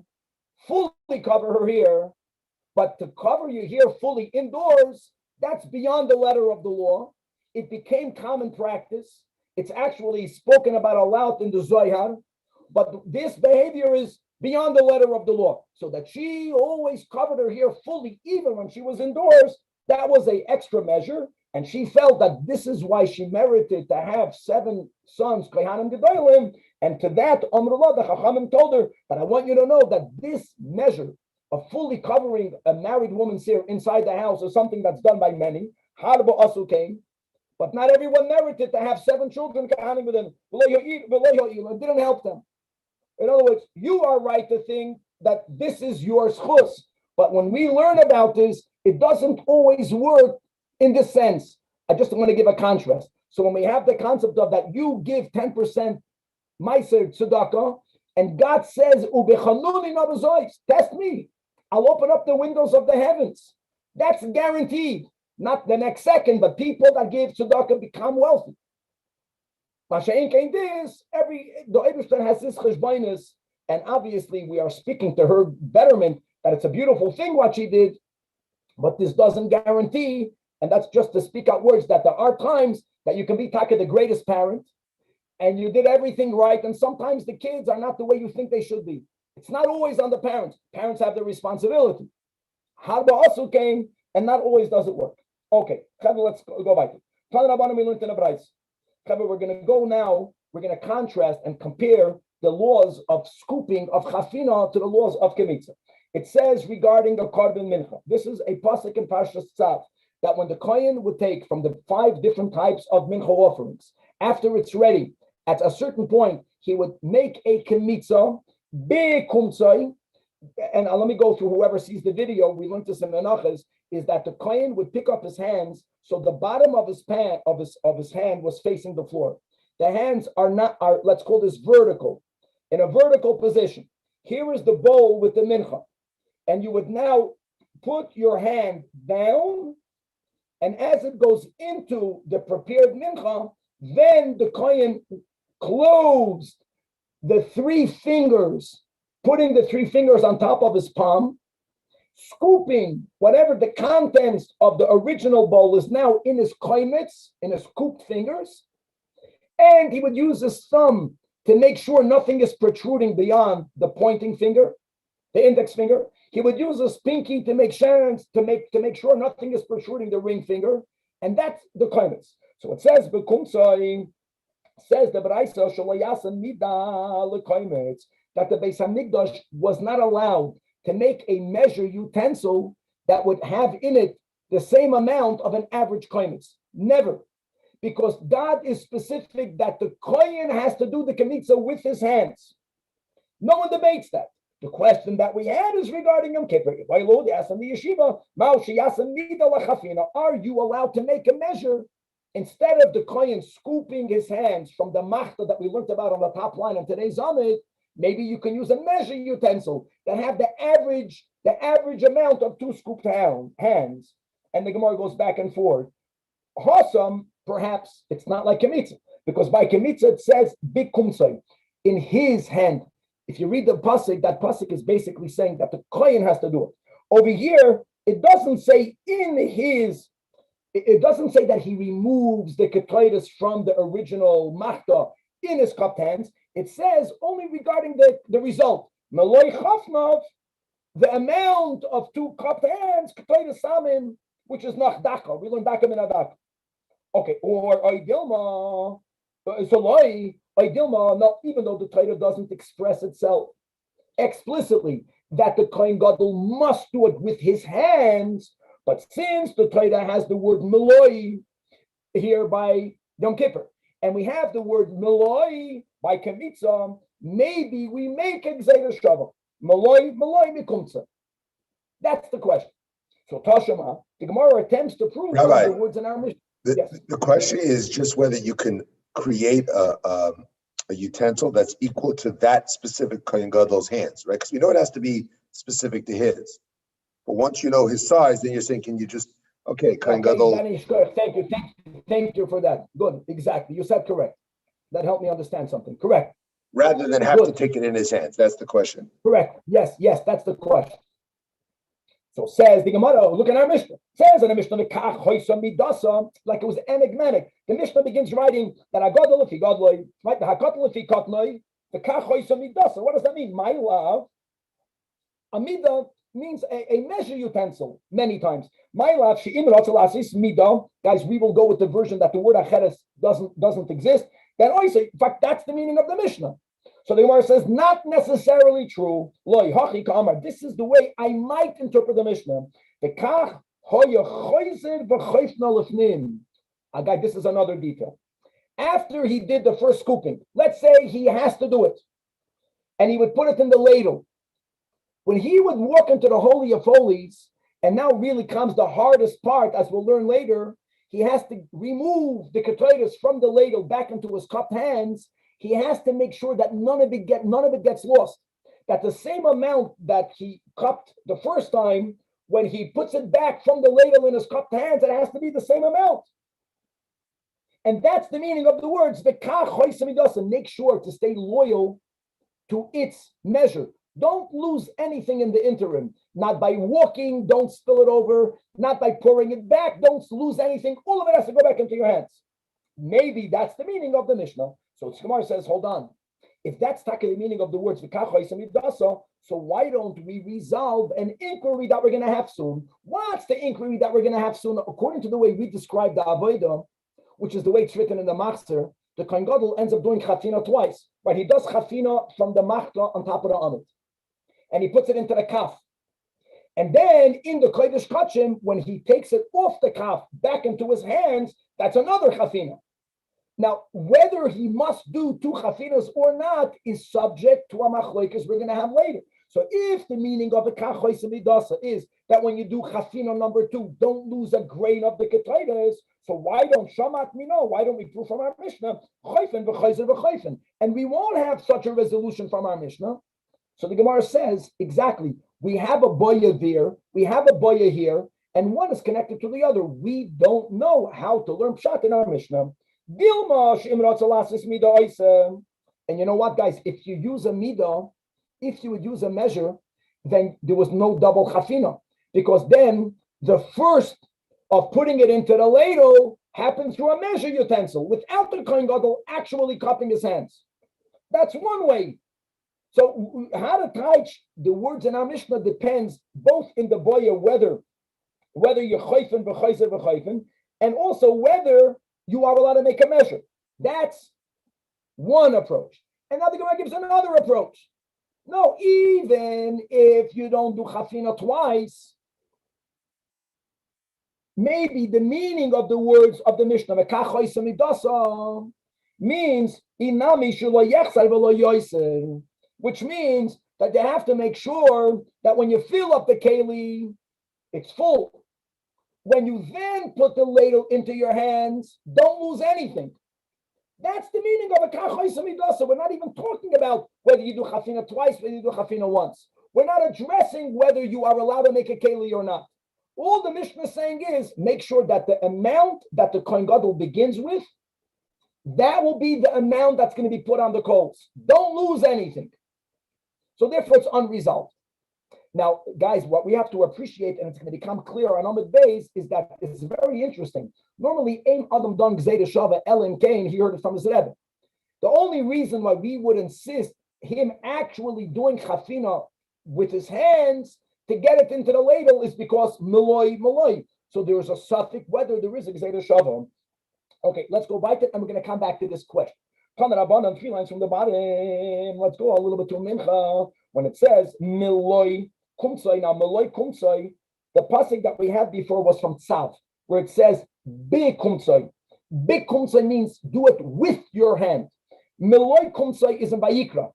but to cover your hair fully indoors, that's beyond the letter of the law. It became common practice. It's actually spoken about a lot in the Zohar, but this behavior is beyond the letter of the law. So that she always covered her hair fully, even when she was indoors, that was an extra measure. And she felt that this is why she merited to have 7 sons, Kohanim Gedolim. And to that, Amrullah, the Chachamim told her that I want you to know that this measure of fully covering a married woman's hair inside the house is something that's done by many. Harba Asu came, but not everyone merited to have 7 children. It didn't help them. In other words, you are right to think that this is your schus, but when we learn about this, it doesn't always work In this sense, I just want to give a contrast. So when we have the concept of that you give 10% Meiser tzedakah, and God says, test me. I'll open up the windows of the heavens. That's guaranteed. Not the next second, but people that give tzedakah become wealthy. The Eibishter has this cheshbonus, and obviously we are speaking to her betterment that it's a beautiful thing what she did, but this doesn't guarantee, and that's just to speak out words that there are times that you can be taka the greatest parent, and you did everything right, and sometimes the kids are not the way you think they should be. It's not always on the parents. Parents have the responsibility. Harba also came, and not always does it work. Okay, let's go back. We're going to go now, we're going to contrast and compare the laws of scooping of chafina to the laws of kemitza. It says regarding a korban mincha, this is a pasuk in Parshas Tzav, that when the kohen would take from the 5 different types of mincha offerings, after it's ready, at a certain point, he would make a kemitza, bekumtzai, and let me go through whoever sees the video, we learned this in Menachas, is that the kohen would pick up his hands, so the bottom of his hand was facing the floor. The hands are let's call this vertical, in a vertical position. Here is the bowl with the mincha, and you would now put your hand down, and as it goes into the prepared mincha, then the kohen closed the 3 fingers, putting the 3 fingers on top of his palm, scooping whatever the contents of the original bowl is now in his koimitz, in his scooped fingers, and he would use his thumb to make sure nothing is protruding beyond the pointing finger, the index finger. He would use his pinky to make sure nothing is protruding the ring finger, and that's the koimitz. So it says bekumtzai, says the Braisa shalayasan mida lekoimitz, that the Beis Hamikdash was not allowed to make a measure utensil that would have in it the same amount of an average koimitz. Never. Because God is specific that the kohen has to do the kemitza with his hands. No one debates that. The question that we had is regarding Yom Kippur. Are you allowed to make a measure instead of the kohen scooping his hands from the machta that we learned about on the top line of today's Amid? Maybe you can use a measure utensil that have the average amount of 2 scooped hands. And the Gemara goes back and forth. Hassan, perhaps it's not like kemitza, because by kemitza it says bikumsai, in his hand. If you read the pasuk, that pasuk is basically saying that the kohen has to do it. Over here, it doesn't say in his. It doesn't say that he removes the ketaitis from the original machta in his cupped hands. It says only regarding the result. Meloi chafnav, the amount of 2 cupped hands, ketaitis samin, which is nach daka. We learn daka min adaka. Okay, or oidilma, now even though the Torah doesn't express itself explicitly that the kohen gadol must do it with his hands, but since the Torah has the word meloi here by Yom Kippur, and we have the word meloi by kemitza, maybe we make a gzeira shava. Meloi mikumtza. That's the question. So Tashema, the Gemara attempts to prove Rabbi, the words in our Mishnah. The question is just whether you can create a utensil that's equal to that specific kohen gadol's hands, right? Because we know it has to be specific to his. But once you know his size, then you're saying, can you just, kohen gadol. Thank you for that. Good, exactly. You said correct. That helped me understand something. Correct. Rather than have to take it in his hands. That's the question. Correct. Yes, that's the question. So says the Gemara, look at our Mishnah. Says in the Mishnah, like it was enigmatic. The Mishnah begins writing that agadol lefi gadloi, right? The hakatol lefi katnoi, the kach hoisa midasa. What does that mean? My love, amida means a measure utensil many times. My love, she'im ratzalasis mida. Guys, we will go with the version that the word acheres doesn't exist. Then I say, in fact, that's the meaning of the Mishnah. So the Gemara says, not necessarily true. Loi hachi ka'amar. This is the way I might interpret the Mishnah. V'kach hoya choyzer v'choyfna lefnim. Guy, this is another detail. After he did the first scooping, let's say he has to do it, and he would put it in the ladle. When he would walk into the Holy of Holies, And now really comes the hardest part, as we'll learn later. He has to remove the ketores from the ladle back into his cupped hands. He has to make sure that none of it gets lost. That the same amount that he cupped the first time, when he puts it back from the ladle in his cupped hands, it has to be the same amount. And that's the meaning of the words. Make sure to stay loyal to its measure. Don't lose anything in the interim. Not by walking, don't spill it over. Not by pouring it back, don't lose anything. All of it has to go back into your hands. Maybe that's the meaning of the Mishnah. So Gemara says, hold on. If that's the meaning of the words, so why don't we resolve an inquiry that we're going to have soon? What's the inquiry that we're going to have soon? According to the way we describe the Avodah, which is the way it's written in the Machzer, the Kohen Gadol ends up doing Chafina twice. Right? He does Chafina from the Machta on top of the Amit. And he puts it into the Kaf. And then in the Kodesh Kachim, when he takes it off the Kaf back into his hands, that's another Chafina. Now, whether he must do two chafinas or not is subject to a machlokes we're going to have later. So if the meaning of the kachois midasa is that when you do chafina number 2, don't lose a grain of the ketaidas, so why don't shamat mino? Why don't we prove from our Mishnah chayfen v'chayzer v'chayfen? And we won't have such a resolution from our Mishnah. So the Gemara says exactly, we have a boya there, we have a boya here, and one is connected to the other. We don't know how to learn pshat in our Mishnah. And you know what, guys? If you use a midah, if you would use a measure, then there was no double chafina, because then the first of putting it into the ladle happened through a measure utensil without the Kohen Gadol actually cupping his hands. That's one way. So how to touch the words in our Mishnah depends both in the boya whether you're chayfen v'chayzer v'chayfen, and also whether you are allowed to make a measure. That's one approach. And now the Gemara gives another approach. No, even if you don't do chafina twice, maybe the meaning of the words of the Mishnah means which means that you have to make sure that when you fill up the keli, it's full. When you then put the ladle into your hands, don't lose anything. That's the meaning of a kachois midasa. We're not even talking about whether you do chafina twice, whether you do chafina once. We're not addressing whether you are allowed to make a keli or not. All the Mishnah is saying is make sure that the amount that the Kohen Gadol begins with, that will be the amount that's going to be put on the coals. Don't lose anything. So therefore, it's unresolved. Now, guys, what we have to appreciate, and it's going to become clear on Amud Beis, is that it's very interesting. Normally, Ein Adam Don Gzeida Shava Elim Kain, he heard it from his Rebbe. The only reason why we would insist him actually doing chafina with his hands to get it into the ladle is because Maloi. So there is a suffix whether there is a Gzeida Shava. Okay, let's go back to it, and we're going to come back to this question. 3 lines from the bottom. Let's go a little bit to Mincha. When it says Miloi Kumsai, now Miloi Kumsai, the pasuk that we had before was from Tzav, where it says Big Kumsai. Big Kumsai means do it with your hand. Miloi Kumsai is in Vayikra.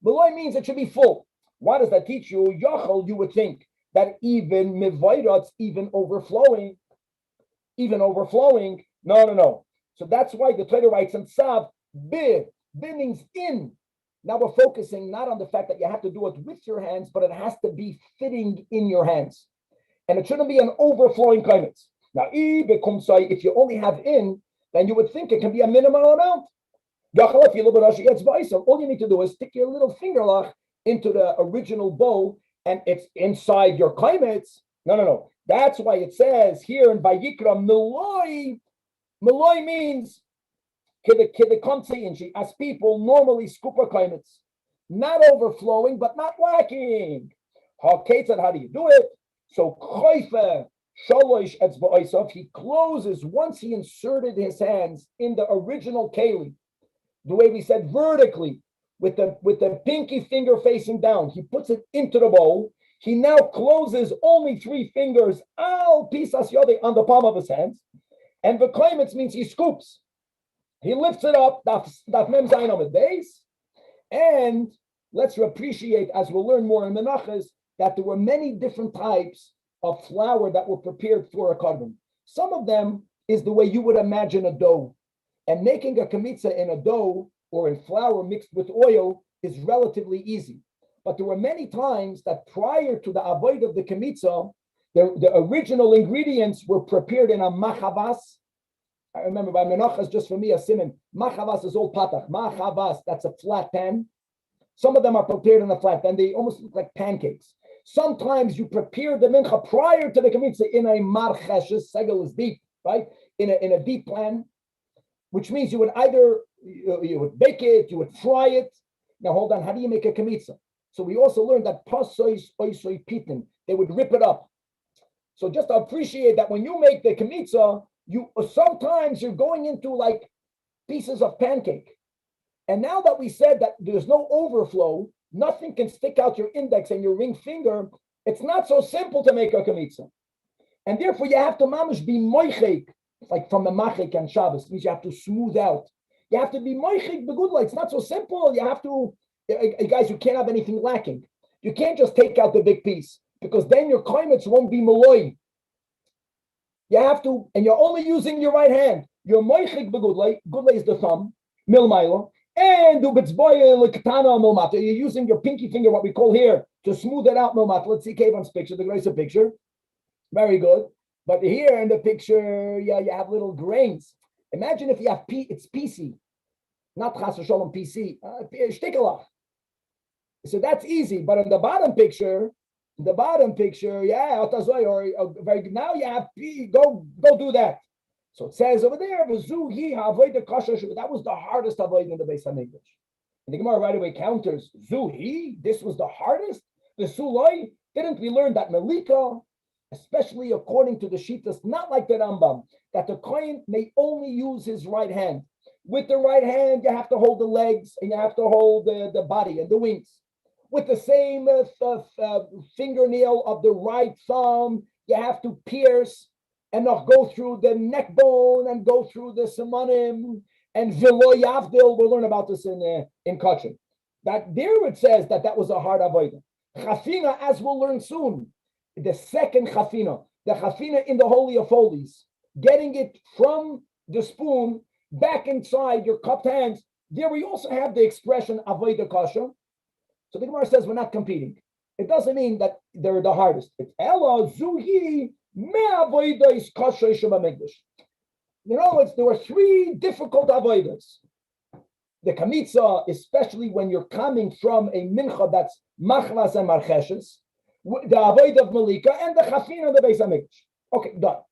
Miloi means it should be full. Why does that teach you? Yachal, you would think that even Mivairat's even overflowing. No. So that's why the Torah writes in Tzav, Bi means in. Now we're focusing not on the fact that you have to do it with your hands, but it has to be fitting in your hands. And it shouldn't be an overflowing climate. Now, if you only have in, then you would think it can be a minimal amount. All you need to do is stick your little finger lock into the original bowl, and it's inside your climates. No. That's why it says here in Vayikra, Meloi means as people normally scoop our climates, not overflowing, but not lacking. How do you do it? So he closes once he inserted his hands in the original keli, the way we said vertically, with the pinky finger facing down. He puts it into the bowl. He now closes only 3 fingers al pisas yode on the palm of his hands. And the climates means he scoops. He lifts it up, daf mem zayin on the base, and let's appreciate, as we'll learn more in Menachos, that there were many different types of flour that were prepared for a korban. Some of them is the way you would imagine a dough. And making a kamitza in a dough or in flour mixed with oil is relatively easy. But there were many times that prior to the avoid of the kamitza, the original ingredients were prepared in a machavas. I remember by menachas, just for me, a simon. Machavas is all patach. Machavas, that's a flat pan. Some of them are prepared in a flat pan. They almost look like pancakes. Sometimes you prepare the mincha prior to the kamitza in a marcheshes, segel is deep, right? In a deep pan, which means you would either you would bake it, you would fry it. Now hold on, how do you make a kamitza? So we also learned that pasois oisoi pitin, they would rip it up. So just to appreciate that when you make the kamitza, sometimes you're going into like pieces of pancake. And now that we said that there's no overflow, nothing can stick out your index and your ring finger, it's not so simple to make a kamitza. And therefore you have to mamish be moichek, like from the machik and Shabbos, means you have to smooth out. You have to be moichek begudla. It's not so simple. You have to, guys, you can't have anything lacking. You can't just take out the big piece because then your klimates won't be maloi. You have to, and you're only using your right hand. Your moichik begudla, gudla is the thumb, milmaila, and you're using your pinky finger, what we call here, to smooth it out milmat. Let's see Kevon's picture, the grace of picture. Very good. But here in the picture, yeah, you have little grains. Imagine if you have it's PC, not chas v'sholom PC, shtikelach. So that's easy. But in the bottom picture, yeah, very good. Now you have P. Go do that. So it says over there, that was the hardest avoid in the Beis HaMikdash. And the Gemara right away counters, Zuhi, this was the hardest. The Suloi, didn't we learn that Melika, especially according to the Shitas, not like the Rambam, that the Kohen may only use his right hand. With the right hand, you have to hold the legs and you have to hold the body and the wings. With the same fingernail of the right thumb, you have to pierce and not go through the neck bone and go through the simanim and velo yavdil. We'll learn about this in Kachin. That there it says that was a hard avodah. Chafina, as we'll learn soon, the second chafina, the chafina in the Holy of Holies, getting it from the spoon back inside your cupped hands. There we also have the expression avodah kasha. So the Gemara says we're not competing. It doesn't mean that they're the hardest. It's ela zuhi me'avodah kasha shebamikdash. In other words, there were three difficult avodas. The kamitza, especially when you're coming from a mincha that's machlas and marcheshes, the avoid of malika, and the chafin of the Beis HaMikdash. Okay, done.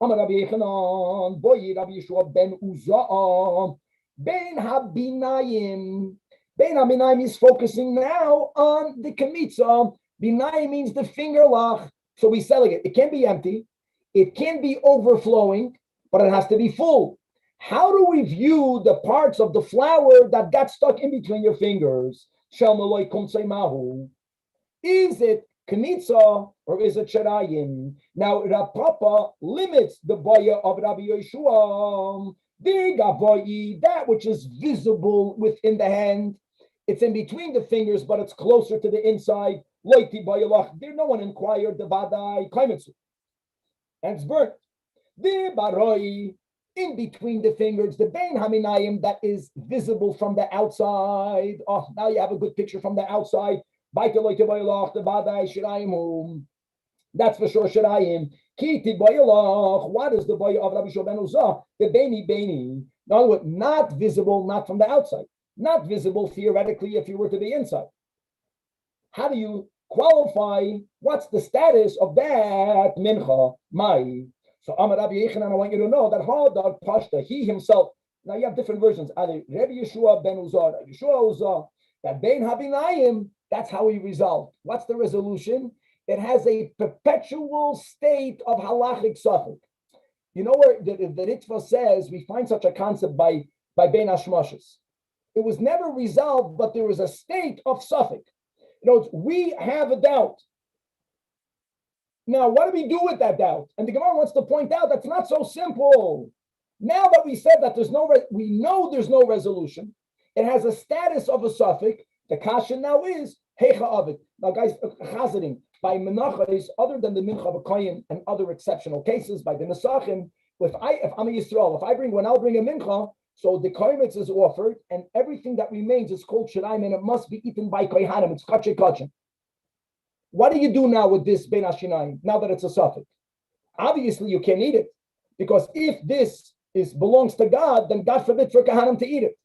Amar Rabbi Yechanan, boy Rabbi Yeshua ben Uzah, ben habinayim. Ben habinayim is focusing now on the kamitza. Binayim means the finger lach. So we're selling it. It can be empty. It can be overflowing, but it has to be full. How do we view the parts of the flour that got stuck in between your fingers? Is it kamitza or is it sharayim? Now, Rav Papa limits the baya of Rabbi Yeshua. That which is visible within the hand, it's in between the fingers, but it's closer to the inside. There, no one inquired the vadai klimatzu, and it's burnt. The baroi, in between the fingers, the bein haminayim that is visible from the outside. Oh, now you have a good picture from the outside. That's for sure shirayim. What is the boy of Rabbi Shua ben Uzah? The beini. In other words, not visible, not from the outside. Not visible theoretically if you were to be inside. How do you qualify? What's the status of that mincha? Mai. So Amar Rabbi Yechanan, I want you to know that Hadar Pashta, he himself. Now you have different versions. Either Rabbi Yeshua ben Uzah, Yeshua Uzah, that bein habinayim. That's how he resolved. What's the resolution? It has a perpetual state of halachic suffix. You know where the Ritva says we find such a concept by Ben Hashmashis. It was never resolved, but there was a state of suffix. You know, we have a doubt. Now, what do we do with that doubt? And the Gemara wants to point out that's not so simple. Now that we said that we know there's no resolution, it has a status of a suffix. The kasha now is heicha avid. Now, guys, chazarim by menachos, other than the mincha of a kohen and other exceptional cases, by the nesachim, if I'm a Yisrael, when I'll bring a mincha, so the kohemetz is offered, and everything that remains is called shiraim, and it must be eaten by kohanim. It's kachem kachem. What do you do now with this ben hashinayim? Now that it's a suffix, obviously you can't eat it, because if this belongs to God, then God forbid for kohanim to eat it.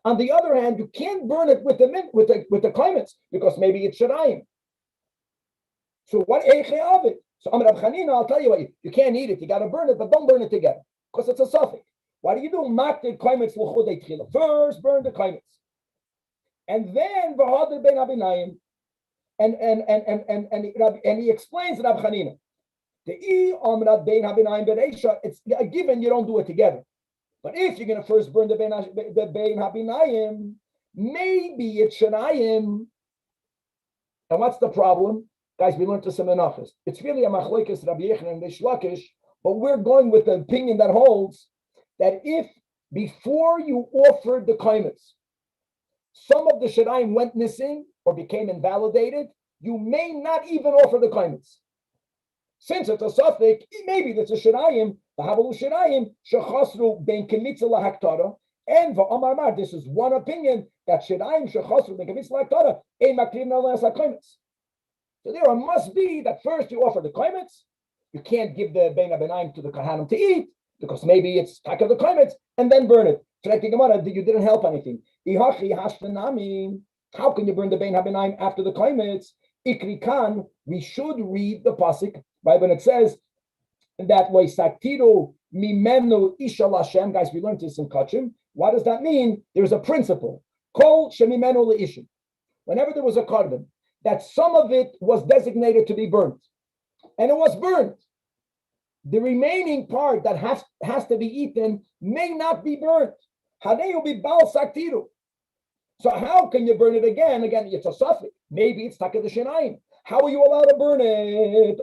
On the other hand, you can't burn it with the kohemetz, because maybe it's shiraim. So what eiche of it? So Amar Rab Chanina, I'll tell you what, you can't eat it. You got to burn it, but don't burn it together, because it's a suffix. What do you do? Makted kohemetz l'chodei tchila. First, burn the kohemetz, and then v'hader ben abinayim, and he explains Rab Chanina. The I amrad ben abinayim bereisha. It's a given. You don't do it together. But if you're going to first burn the ben habinayim, maybe it's shanayim. And what's the problem? Guys, we learned this in Menachos. It's really a machlokes Rabbi Yechon and Reish Lakish, but we're going with the opinion that holds that if before you offered the kohemetz, some of the shirayim went missing or became invalidated, you may not even offer the kohemetz. Since it's a suffix, maybe it's a shirayim, the havalu shirayim, shechasru ben kemitza lahaktara, and v'amar, this is one opinion, that shirayim shechasru ben kemitza lahaktara, ein makrim nalas hakohemetz. So there must be that first you offer the kohemetz. You can't give the bein habenayim to the kohanim to eat, because maybe it's taka of the kohemetz, and then burn it. So like the Gemara, you didn't help anything. How can you burn the bein habenayim after the kohemetz? Ikrikan, we should read the pasuk, right, when it says that way, saktiru mimenu isha lashem. Guys, we learned this in Kachim. What does that mean? There's a principle. Kol shemimenu leishim. Whenever there was a korban, that some of it was designated to be burnt, and it was burnt, the remaining part that has to be eaten may not be burnt. Hadei be bal saktiru. So how can you burn it again? Again, it's a suffix. Maybe it's taka the shenayim. How are you allowed to burn it?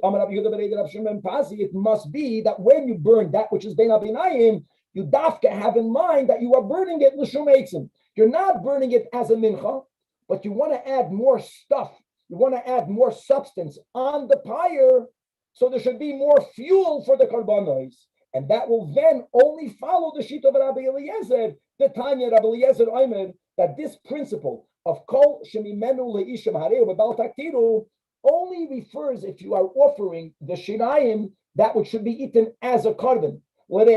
It must be that when you burn that which is bein habinayim, you dafka have in mind that you are burning it l'shum eitzim. You're not burning it as a mincha, but you want to add more stuff. You want to add more substance on the pyre, so there should be more fuel for the karbanos, and that will then only follow the sheet of Rabbi Eliezer, the Tanya Rabbi Eliezer Omer, that this principle of kol shemimenu leishim hareu bebal taktiru only refers if you are offering the shirayim, that which should be eaten as a korban. But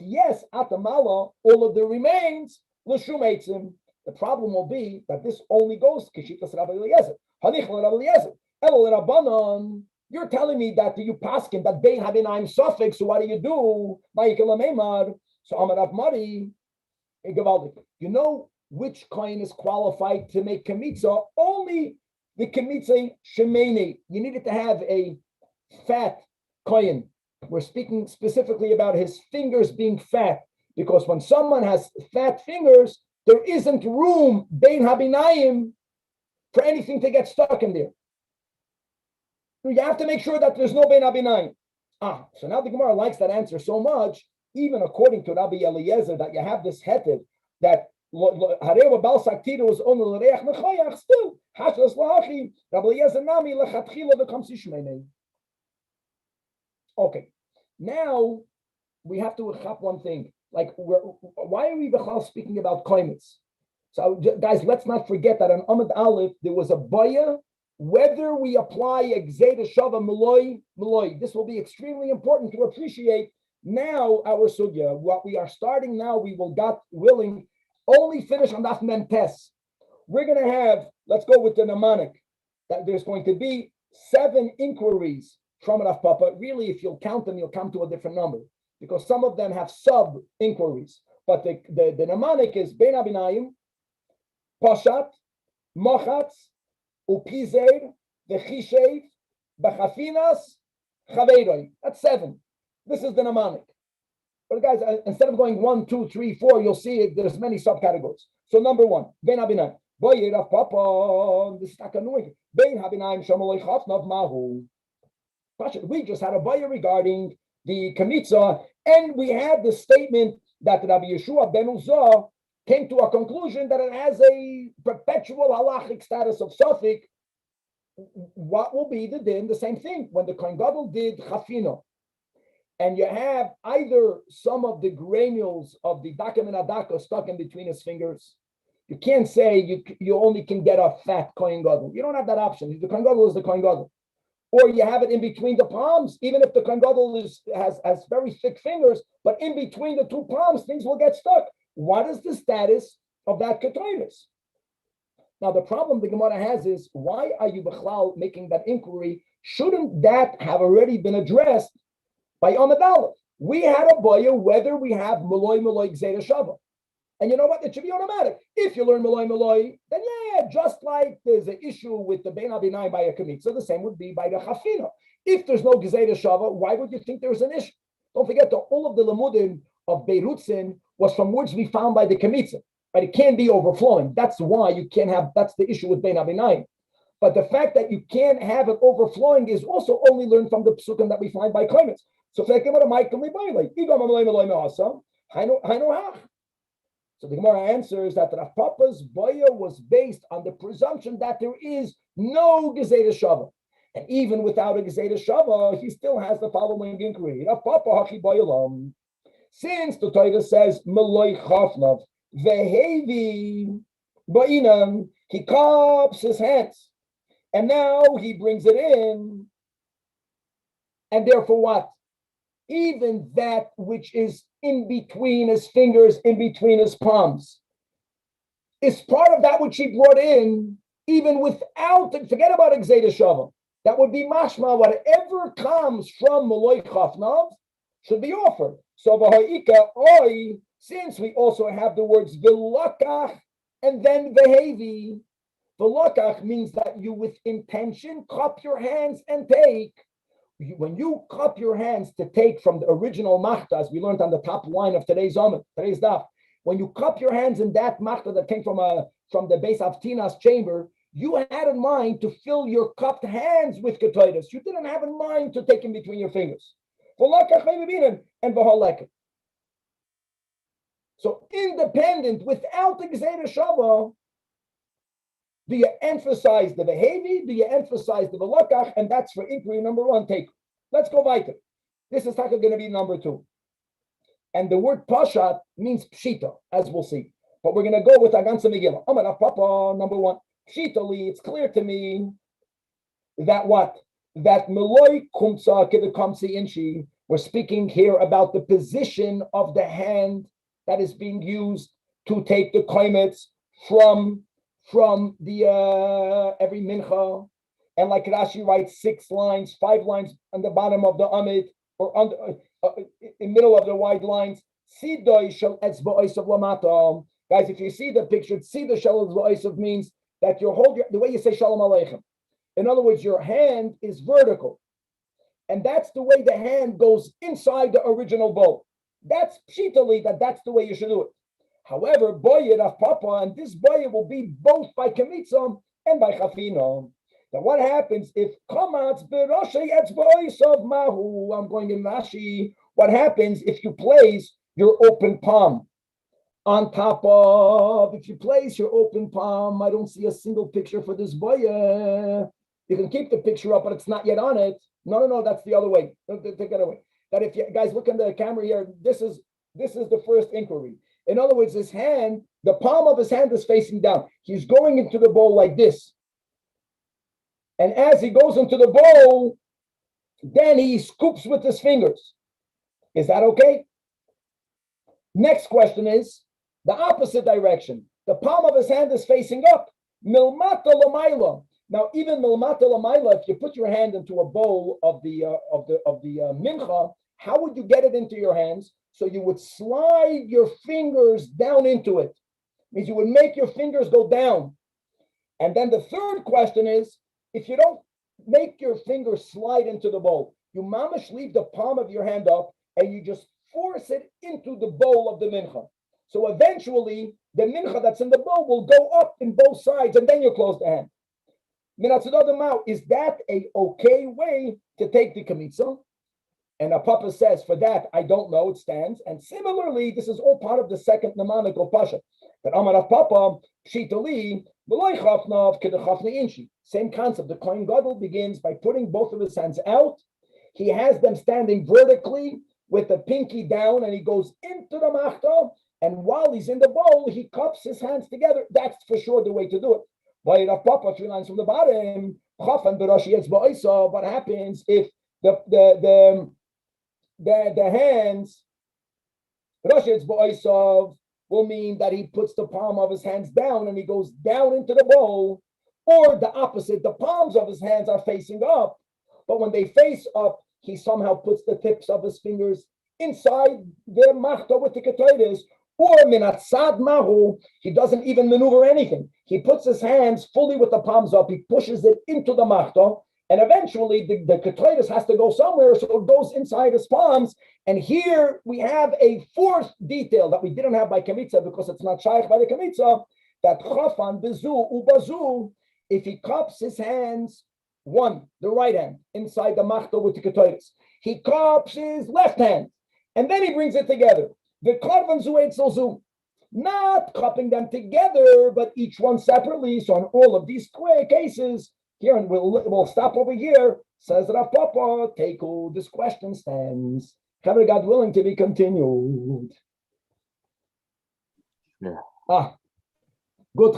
yes, atamala, all of the remains, l'shum eitzim. The problem will be that this only goes kishitas Rabbi Eliezer. Hanich Rabbi Eliezer. Elul Rabbanon. You're telling me that you paskin that bein habinayim suffix. So what do you do? So Amar Rav Mari. You know which kohen is qualified to make kemitza? Only the kemitza shemeni. You needed to have a fat kohen. We're speaking specifically about his fingers being fat, because when someone has fat fingers, there isn't room bein habinayim for anything to get stuck in there. You have to make sure that there's no bein habinayim. So now the Gemara likes that answer so much, even according to Rabbi Eliezer, that you have this heted that hareu bal saktiru is only l'reach mechoyach. Still, hashlas lahachi Rabbi Eliezer nami lechatchila v'kamsi shmeinei. Okay, now we have to chap one thing. Like, why are we speaking about kohemetz? So, guys, let's not forget that on Amud Aleph there was a baya whether we apply a gzeira shava meloi. This will be extremely important to appreciate now our sugya. What we are starting now, we will God willing only finish on Daf Mem Tes. We're going to have, let's go with the mnemonic, that there's going to be 7 inquiries from Rav Papa. Really, if you'll count them, you'll come to a different number, because some of them have sub-inquiries. But the mnemonic is Bein Abinayim, Pashat, Mochatz, Upizer, Vechishev, Bachafinas, Chaveiroi. That's 7. This is the mnemonic. But guys, instead of going 1, 2, 3, 4, you'll see there's many subcategories. So number 1, Bein Abinayim. Boy, Rav Papa, this is annoying. Bein Abinayim Shamaloi Chatnav Mahu. We just had a baya regarding the Kemitza, and we had the statement that Rabbi Yeshua ben Uzzah came to a conclusion that it has a perpetual halachic status of suffix. What will be the din? The same thing. When the Kohen Gadol did chafina, and you have either some of the granules of the daka min adaka stuck in between his fingers, you can't say you only can get a fat Kohen Gadol. You don't have that option. The Kohen Gadol is the Kohen Gadol. Or you have it in between the palms, even if the Kohen Gadol has very thick fingers, but in between the two palms, things will get stuck. What is the status of that ketonis? Now, the problem the Gemara has is, why are you b'chlal making that inquiry? Shouldn't that have already been addressed by Amud Aleph? We had a boya whether we have Maloi Gzeira Shava. And you know what? It should be automatic. If you learn Maloi, then yeah, just like there's an issue with the Bein Abinai by a Kamitza, the same would be by the Chafina. If there's no Gzeira Shava, why would you think there's an issue? Don't forget that all of the Lamudim of Beirutzin was from words we found by the Kamitza. Right? It can't be overflowing. That's why you can't have, that's the issue with Bein Abinai. But the fact that you can't have it overflowing is also only learned from the psukim that we find by Koimets. So so the Gemara answers that Rav Papa's boya was based on the presumption that there is no Gezeda Shava. And even without a Gezeda Shava, he still has the following inquiry. Rav Papa hachi boyalam. Since the Torah says, Meloi Chafnav, Vehevi Ba'inam, he cups his hands. And now he brings it in. And therefore what? Even that which is in between his fingers, in between his palms, is part of that which he brought in, even without, forget about Gzeida Shava. That would be mashma, whatever comes from Meloi Chafnav should be offered. So v'ha'ika oi, since we also have the words v'lakach and then v'hevi. V'lakach means that you with intention cup your hands and take. When you cup your hands to take from the original machta, as we learned on the top line of today's daf, when you cup your hands in that machta that came from the base of Tina's chamber, you had in mind to fill your cupped hands with ketoides. You didn't have in mind to take in between your fingers. And so independent, without the Gzeira Shava, do you emphasize the Behevi? Do you emphasize the Velakach? And that's for inquiry number one. Take. Let's go weiter. This is going to be number two. And the word Pashat means Pshita, as we'll see. But we're going to go with Agansa Megillah. Amar Papa, number one. Pshitali, it's clear to me that what? That Meloi Kumsa Kivikamsi Inchi, we're speaking here about the position of the hand that is being used to take the koimets from the every mincha, and like Rashi writes 6 lines, 5 lines on the bottom of the amid, or under in middle of the wide lines. Sidoy shel etzba'os of lamata. Guys, if you see the picture, sidoy shel etzba'os of means that you hold the way you say shalom aleichem. In other words, your hand is vertical, and that's the way the hand goes inside the original bowl. That's pshitali, that's the way you should do it. However, boya of Papa, and this boya will be both by kemitzah and by chafina. Now, what happens if kamatz beroshay etzba'os of mahu? I'm going in Rashi. What happens if you place your open palm on top of? If you place your open palm, I don't see a single picture for this boya. You can keep the picture up, but it's not yet on it. No, that's the other way. Take that away. That if you guys look in the camera here, this is the first inquiry. In other words, his hand, the palm of his hand is facing down. He's going into the bowl like this. And as he goes into the bowl, then he scoops with his fingers. Is that okay? Next question is the opposite direction. The palm of his hand is facing up. Milmata l'mayla. Now, even milmata l'mayla, if you put your hand into a bowl of the mincha, how would you get it into your hands? So you would slide your fingers down into it. Means you would make your fingers go down. And then the third question is, if you don't make your fingers slide into the bowl, you mamash leave the palm of your hand up and you just force it into the bowl of the mincha. So eventually, the mincha that's in the bowl will go up in both sides and then you close the hand. Is that a okay way to take the kamitzah? And a Papa says, for that, I don't know, it stands. And similarly, this is all part of the second mnemonic of Pasha. That Amar Rav Papa, Shitali, V'loy chafnav kedechafni inshi. Same concept. The Kohen Gadol begins by putting both of his hands out. He has them standing vertically with the pinky down, and he goes into the machta. And while he's in the bowl, he cups his hands together. That's for sure the way to do it. By Rav Papa, 3 lines from the bottom, what happens if the hands will mean that he puts the palm of his hands down and he goes down into the bowl, or the opposite, the palms of his hands are facing up, but when they face up, he somehow puts the tips of his fingers inside the machta with the ketores, or minatzad mahu, he doesn't even maneuver anything. He puts his hands fully with the palms up, he pushes it into the machta, and eventually the ketores has to go somewhere, so it goes inside his palms. And here we have a fourth detail that we didn't have by Kemitza because it's not shaykh by the Kemitza, that chafan bezu ubazu, if he cups his hands, one, the right hand, inside the machta with the ketores, he cups his left hand, and then he brings it together. The karvan zu etzel, not cupping them together, but each one separately. So in all of these cases, here, and we'll stop over here, says Rav Papa, Teku, this question stands. God willing to be continued. Yeah. Good.